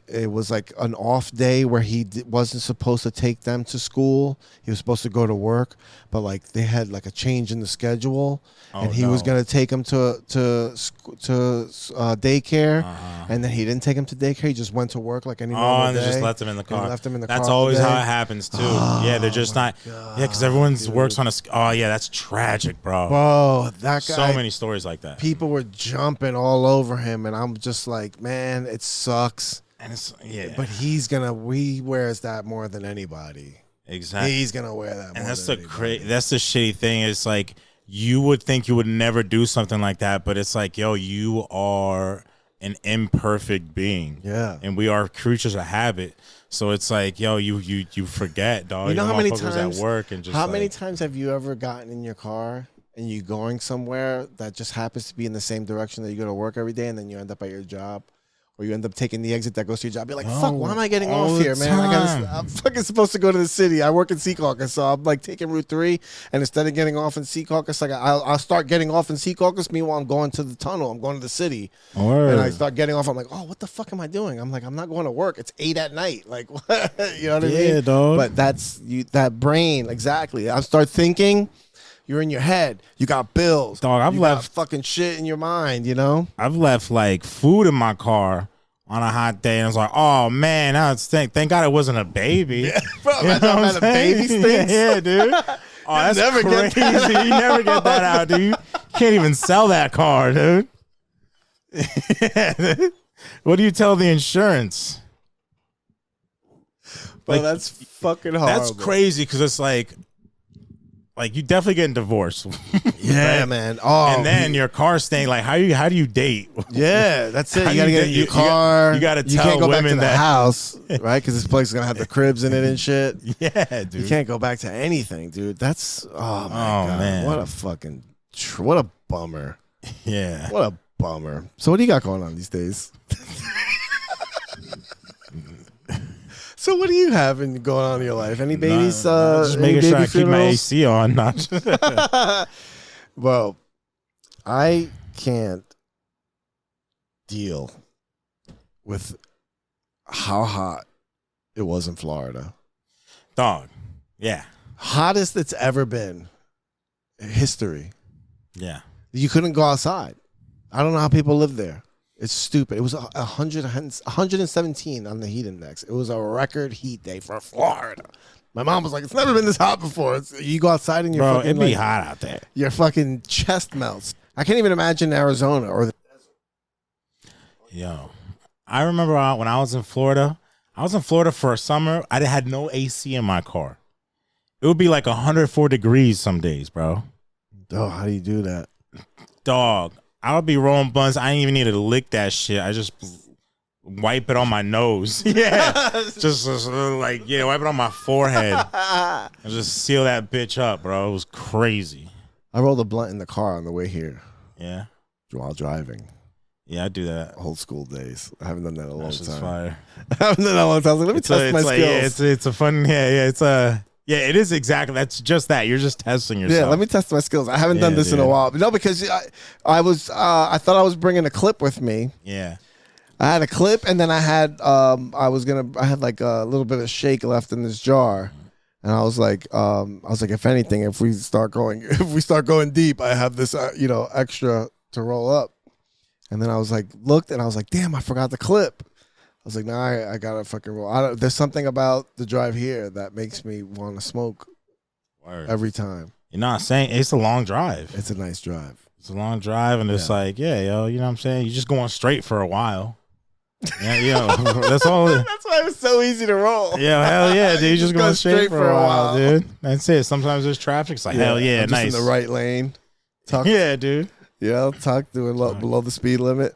like an off day where he wasn't supposed to take them to school. He was supposed to go to work, but like they had like a change in the schedule, and he was gonna take them to daycare, and then he didn't take him to daycare. He just went to work like any normal and day. they just left him in the car. Left him in the that's car always today. how it happens too. Yeah, they're just not. God, because everyone's works on a. Oh yeah, that's tragic, bro. Bro, that guy. So many stories like that. People were jumping all over him, and I'm just like, man, it sucks. And it's but he wears that more than anybody. Exactly. He's gonna wear that. And more that's than that's the shitty thing. It's like you would think you would never do something like that, but it's like, yo, you are an imperfect being. Yeah. And we are creatures of habit. So it's like, yo, you forget, dog. You know how many times at work and just how many times have you ever gotten in your car and you going somewhere that just happens to be in the same direction that you go to work every day, and then you end up at your job? Or you end up taking the exit that goes to your job. You're like, fuck, why am I getting off here, man? I'm fucking supposed to go to the city. I work in Secaucus, so I'm like taking Route 3, and instead of getting off in Secaucus, like I'll start getting off in Secaucus. Meanwhile, I'm going to the tunnel. I'm going to the city. Word. And I start getting off. I'm like, oh, what the fuck am I doing? I'm like, I'm not going to work. It's 8 at night. Like, what? You know what I mean? Yeah, dog. But that's that brain, exactly. I start thinking. You're in your head. You got bills. Dog, I've left fucking shit in your mind, you know? I've left like food in my car on a hot day, and I was like, oh man, thank God it wasn't a baby. Yeah, bro, I'm talking about a baby stinks. Yeah, dude. Oh, that's never crazy. get that You never get that out, dude. You can't even sell that car, dude. What do you tell the insurance? Bro, that's fucking horrible. That's crazy, because it's like like you definitely getting divorced. Yeah, right? man. Oh, and then your car staying. Like how do you date? Yeah, that's it. How You gotta you get date- in your you car. you gotta You tell can't go back to women the that- house, right? Because this place is gonna have the cribs in it and shit. Yeah, dude. You can't go back to anything, dude. That's oh my god, man. what a fucking what a bummer. Yeah. What a bummer. So what do you got going on these days? So what do you have going on in your life? Any babies? Just any making sure baby I keep my funerals? AC on. Not Well, I can't deal with how hot it was in Florida. dog. Yeah. Hottest it's ever been in history. Yeah. You couldn't go outside. I don't know how people live there. It's stupid. It was 117 on the heat index. It was a record heat day for Florida. My mom was like, "It's never been this hot before." You go outside and Bro, fucking it'd be like, hot out there. your fucking chest melts. I can't even imagine Arizona or the Yo. I remember when I was in Florida. I was in Florida for a summer. I had no AC in my car. It would be like 104 degrees some days, bro. Oh, how do you do that? Dog. I would be rolling buns. I didn't even need to lick that shit. I just wipe it on my nose. Yeah. just like, yeah, wipe it on my forehead. And just seal that bitch up, bro. It was crazy. I rolled a blunt in the car on the way here Yeah. while driving. Yeah, I do that. Old school days. I haven't done that in a long That shit's time. fire. I haven't done that in a long time. I was like, let me test my skills. Yeah, it's a fun, yeah, it is exactly. That's just that. You're just testing yourself. Yeah, let me test my skills. I haven't done Yeah, this in a dude. while. No, because I thought I was bringing a clip with me. Yeah. I had a clip, and then I had like a little bit of shake left in this jar, and I was like, if anything, if we start going deep, I have this, extra to roll up. And then I was like, looked, and I was like, damn, I forgot the clip. I was like, nah, I gotta fucking roll. There's something about the drive here that makes me want to smoke Word. every time. You're not saying it's a long drive. It's a nice drive. It's a long drive, and it's like, yeah, yo, you know what I'm saying? You're just going straight for a while. Yeah, yo, that's all. That's why it was so easy to roll. Yeah, hell yeah, dude. You're just go going straight for a while, dude. That's it. Sometimes there's traffic. It's like, hell yeah, I'm just nice. in the right lane. Tuck, Yeah, dude. doing below the speed limit.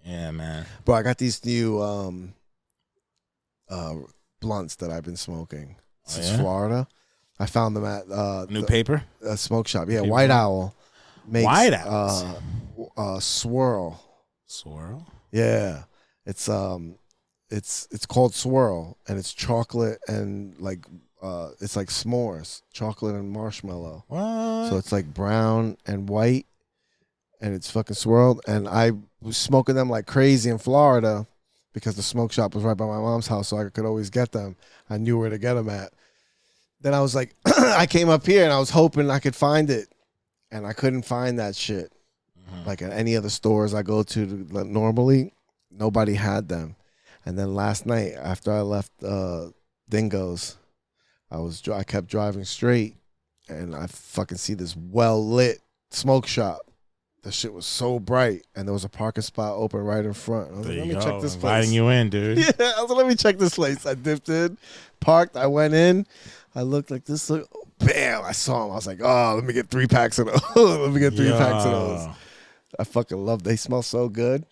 Yeah, man. Bro, I got these new blunts that I've been smoking since yeah? Florida. I found them at New paper? a smoke shop. Yeah, Paper White blunt? Owl makes White Owls? Swirl. Swirl? Yeah, it's called Swirl, and it's chocolate and like it's like s'mores, chocolate and marshmallow. What? So it's like brown and white, and it's fucking swirled. And I was smoking them like crazy in Florida because the smoke shop was right by my mom's house, so I could always get them. I knew where to get them at. Then I was like, I came up here and I was hoping I could find it, and I couldn't find that shit. Like at any of the stores I go to normally, nobody had them. And then last night after I left Dingo's, I kept driving straight, and I fucking see this well lit smoke shop. The shit was so bright, and there was a parking spot open right in front. I was like, let me check this place. Inviting you in, dude. Yeah, I was like, let me check this place. I dipped in, parked, I went in, I looked like this. Bam! I saw him. I was like, oh, let me get 3 packs of those. Let me get 3 packs of those. I fucking love. They smell so good.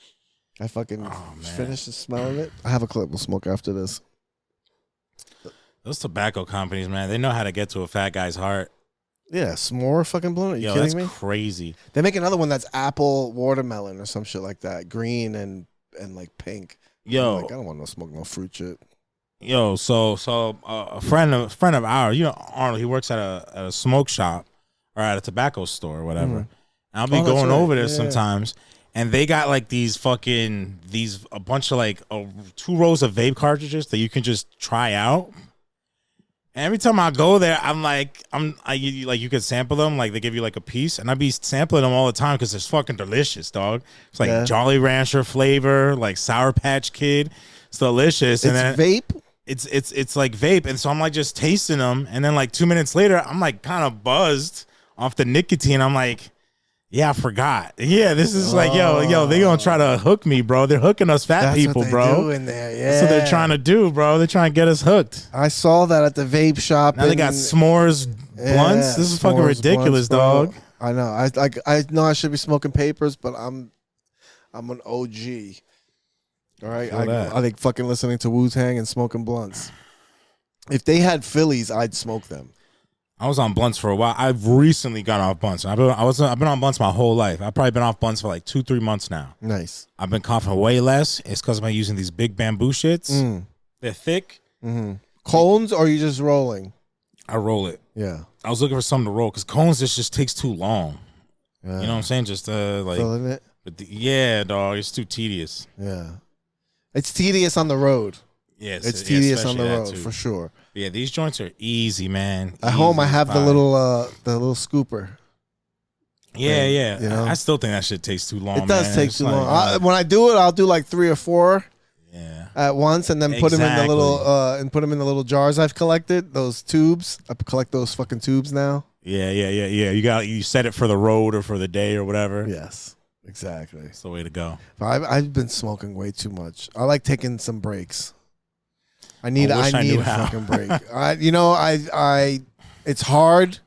I fucking finished smelling it. I have a clip. We'll smoke after this. Those tobacco companies, man, they know how to get to a fat guy's heart. Yeah, s'more fucking blunt. Are you Yo, kidding that's me? crazy. They make another one that's apple watermelon or some shit like that, green and like pink. Yo, I'm like, I don't want no smoke no fruit shit. Yo, so a friend of ours, you know, Arnold, he works at a smoke shop or at a tobacco store or whatever. And I'll be going over there sometimes, and they got like a bunch of like 2 rows of vape cartridges that you can just try out. And every time I go there, you could sample them, like they give you like a piece, and I be sampling them all the time because it's fucking delicious, dog. It's like Jolly Rancher flavor, like Sour Patch Kid. It's delicious. It's vape. It's like vape, and so I'm like just tasting them, and then like 2 minutes later, I'm like kind of buzzed off the nicotine. I'm like, yeah, I forgot. Yeah, this is like, yo, they gonna try to hook me, bro. They're hooking us fat people, bro. Do in there. Yeah. That's what they're trying to do, bro. They're trying to get us hooked. I saw that at the vape shop. Now they got s'mores Blunts? This is fucking s'mores, ridiculous, blunts, bro. dog. I know. I know I should be smoking papers, but I'm an OG. All right, I think fucking listening to Wu-Tang and smoking blunts. If they had Phillies, I'd smoke them. I was on blunts for a while. I've recently got off blunts. I've been on blunts my whole life. I've probably been off blunts for like 2-3 months now. Nice. I've been coughing way less. It's because I'm using these big bamboo shits. They're thick. Cones, or are you just rolling? I roll it. Yeah. I was looking for something to roll because cones just takes too long. Yeah. You know what I'm saying? Just like Feeling it? Yeah, dog. It's too tedious. Yeah. It's tedious on the road. Yes, it's tedious on the road too. for sure. Yeah, these joints are easy, man. At home, I have the little scooper. Yeah, yeah. You know? I still think that shit takes too long. It does man. take It's too like, long. When I do it, I'll do like 3 or 4. Yeah. At once, and then put them in the little jars I've collected. Those tubes. I collect those fucking tubes now. Yeah. You set it for the road or for the day or whatever. Yes, exactly. That's the way to go. I've been smoking way too much. I like taking some breaks. I need a fucking break. It's hard,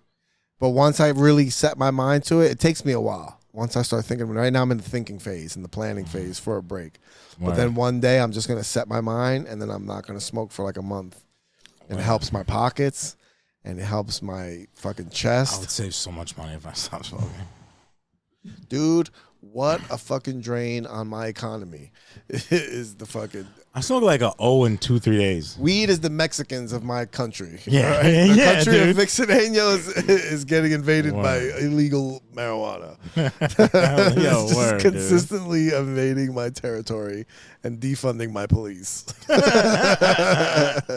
but once I really set my mind to it takes me a while. Once I start thinking, right now I'm in the thinking phase, in the planning phase for a break. But then one day I'm just gonna set my mind, and then I'm not gonna smoke for like a month. It helps my pockets, and it helps my fucking chest. I would save so much money if I stopped smoking. Dude, what a fucking drain on my economy is the fucking... I smoke like a 0 in 2-3 days. Weed is the Mexicans of my country. Yeah, right? The country dude. of Vic Cedeno is getting invaded by illegal marijuana. Yo, word, consistently invading my territory and defunding my police. I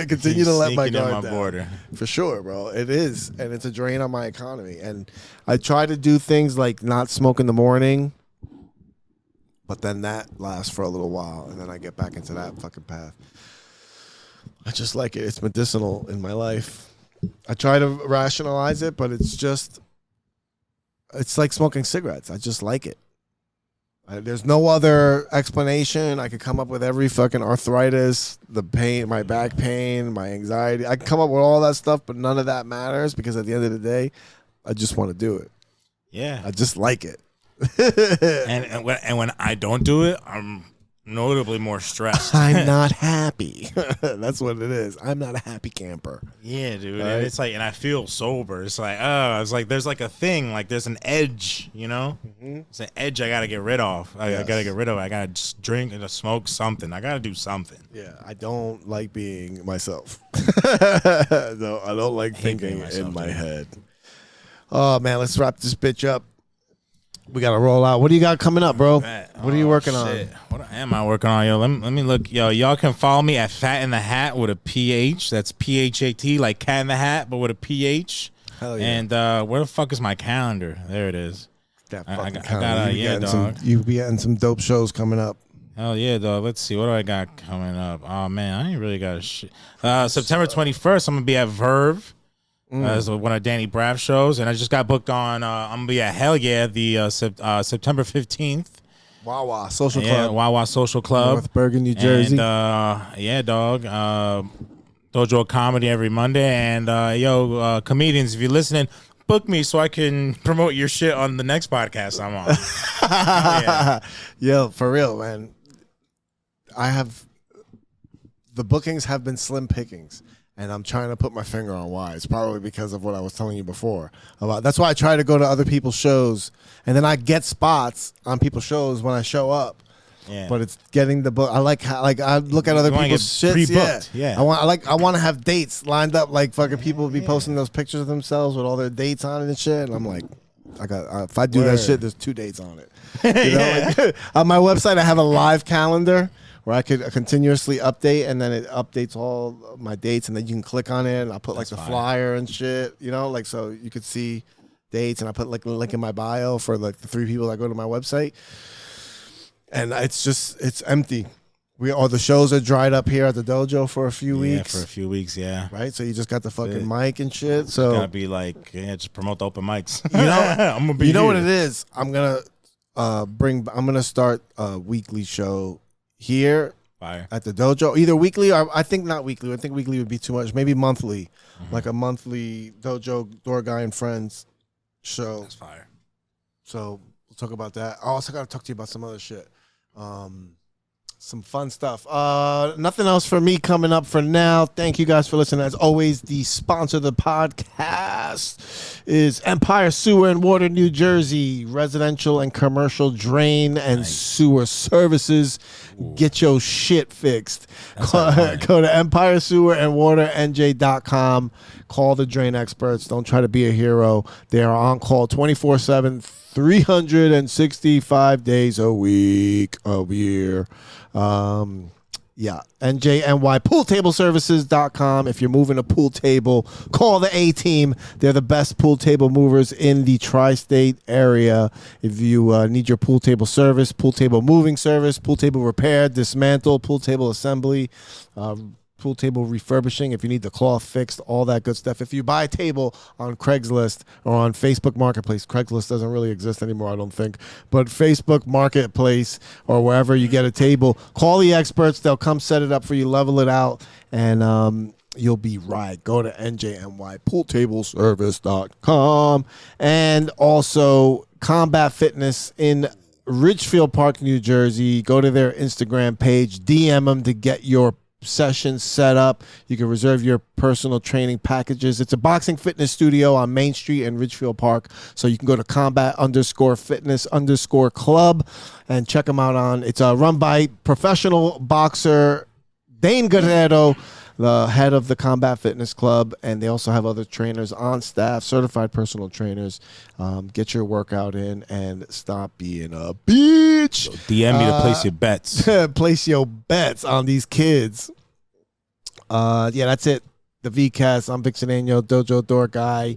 continue to let my guard down. Border. For sure, bro. It is, and it's a drain on my economy. And I try to do things like not smoke in the morning. But then that lasts for a little while, and then I get back into that fucking path. I just like it. It's medicinal in my life. I try to rationalize it, but it's like smoking cigarettes. I just like it. There's no other explanation. I could come up with every fucking arthritis, the pain, my back pain, my anxiety. I can come up with all that stuff, but none of that matters because at the end of the day, I just want to do it. Yeah. I just like it. and when I don't do it, I'm notably more stressed. I'm not happy. That's what it is. I'm not a happy camper. Yeah, dude. Right? And it's like, and I feel sober. It's like, it's like there's like a thing, like there's an edge, you know? It's an edge I gotta get rid of. I gotta get rid of it. I gotta just drink and just smoke something. I gotta do something. Yeah, I don't like being myself. No, I don't like thinking in my head. Oh man, let's wrap this bitch up. We gotta roll out. What do you got coming up, bro? What are you working on? What am I working on, yo? Let me look, yo. Y'all can follow me at Fat in the Hat with a PH. That's PHAT, like Cat in the Hat, but with a PH. Hell yeah! And where the fuck is my calendar? There it is. That I fucking got dog. You be getting some dope shows coming up. Hell yeah, dog. Let's see. What do I got coming up? Oh man, I ain't really got a shit. September 21st, I'm gonna be at Verve. As one of Danny Braff's shows, and I just got booked on. I'm gonna be at Hell Yeah the September 15th. Wawa Social Club. Yeah, Wawa Social Club, North Bergen, New Jersey. And yeah, dog. Dojo of Comedy every Monday, and comedians, if you're listening, book me so I can promote your shit on the next podcast I'm on. Yeah. Yo, for real, man. The bookings have been slim pickings. And I'm trying to put my finger on why. It's probably because of what I was telling you before. That's why I try to go to other people's shows, and then I get spots on people's shows when I show up. Yeah. But it's getting the book. I look at other people's shits. Yeah. I want to have dates lined up. Like fucking people would be posting those pictures of themselves with all their dates on it and shit. And I'm like, if I do that shit, there's 2 dates on it. You know, like, on my website, I have a live calendar where I could continuously update, and then it updates all my dates, and then you can click on it, and I'll put like the flyer and shit, you know, like so you could see dates, and I put like a link in my bio for like the 3 people that go to my website, and it's empty. All the shows are dried up here at the dojo for a few weeks. Yeah, for a few weeks, yeah. Right, so you just got the fucking mic and shit. So gotta be like, just promote the open mics. You know, I'm gonna be. You know what it is? I'm gonna start a weekly show here Fire. at the dojo, either weekly or I think not weekly. I think weekly would be too much. Maybe monthly, like a monthly dojo door guy and friends show. That's fire. So we'll talk about that. I also got to talk to you about some other shit. Some fun stuff. Nothing else for me coming up for now. Thank you guys for listening. As always, the sponsor of the podcast is Empire Sewer and Water, New Jersey. Residential and commercial drain and sewer services. Get your shit fixed. Go to Empire Sewer and Water NJ.com. Call the drain experts. Don't try to be a hero. They are on call 24/7, 365 days a week, a year. NJNYPoolTableServices.com. If you're moving a pool table, call the A-Team. They're the best pool table movers in the tri-state area. If you need your pool table service, pool table moving service, pool table repair, dismantle, pool table assembly, pool table refurbishing, if you need the cloth fixed, all that good stuff. If you buy a table on Craigslist or on Facebook Marketplace, Craigslist doesn't really exist anymore, I don't think, but Facebook Marketplace or wherever you get a table, call the experts. They'll come set it up for you, level it out, and you'll be right. Go to NJNYPoolTableService.com. And also Combat Fitness in Ridgefield Park, New Jersey. Go to their Instagram page, DM them to get your sessions set up. You can reserve your personal training packages. It's a boxing fitness studio on Main Street in Ridgefield Park. So you can go to combat_fitness_club and check them out on. It's run by professional boxer Dane Guerrero, the head of the Combat Fitness Club, and they also have other trainers on staff, certified personal trainers. Get your workout in and stop being a bitch. So DM me to place your bets. Place your bets on these kids. That's it. The VCast. I'm Vic Cedeno, Dojo Door Guy.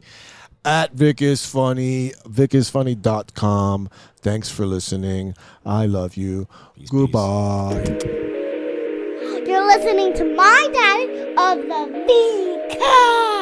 At Vic is Funny, VicIsFunny.com. Thanks for listening. I love you. Peace, Goodbye. You're listening to my daddy of the VCast.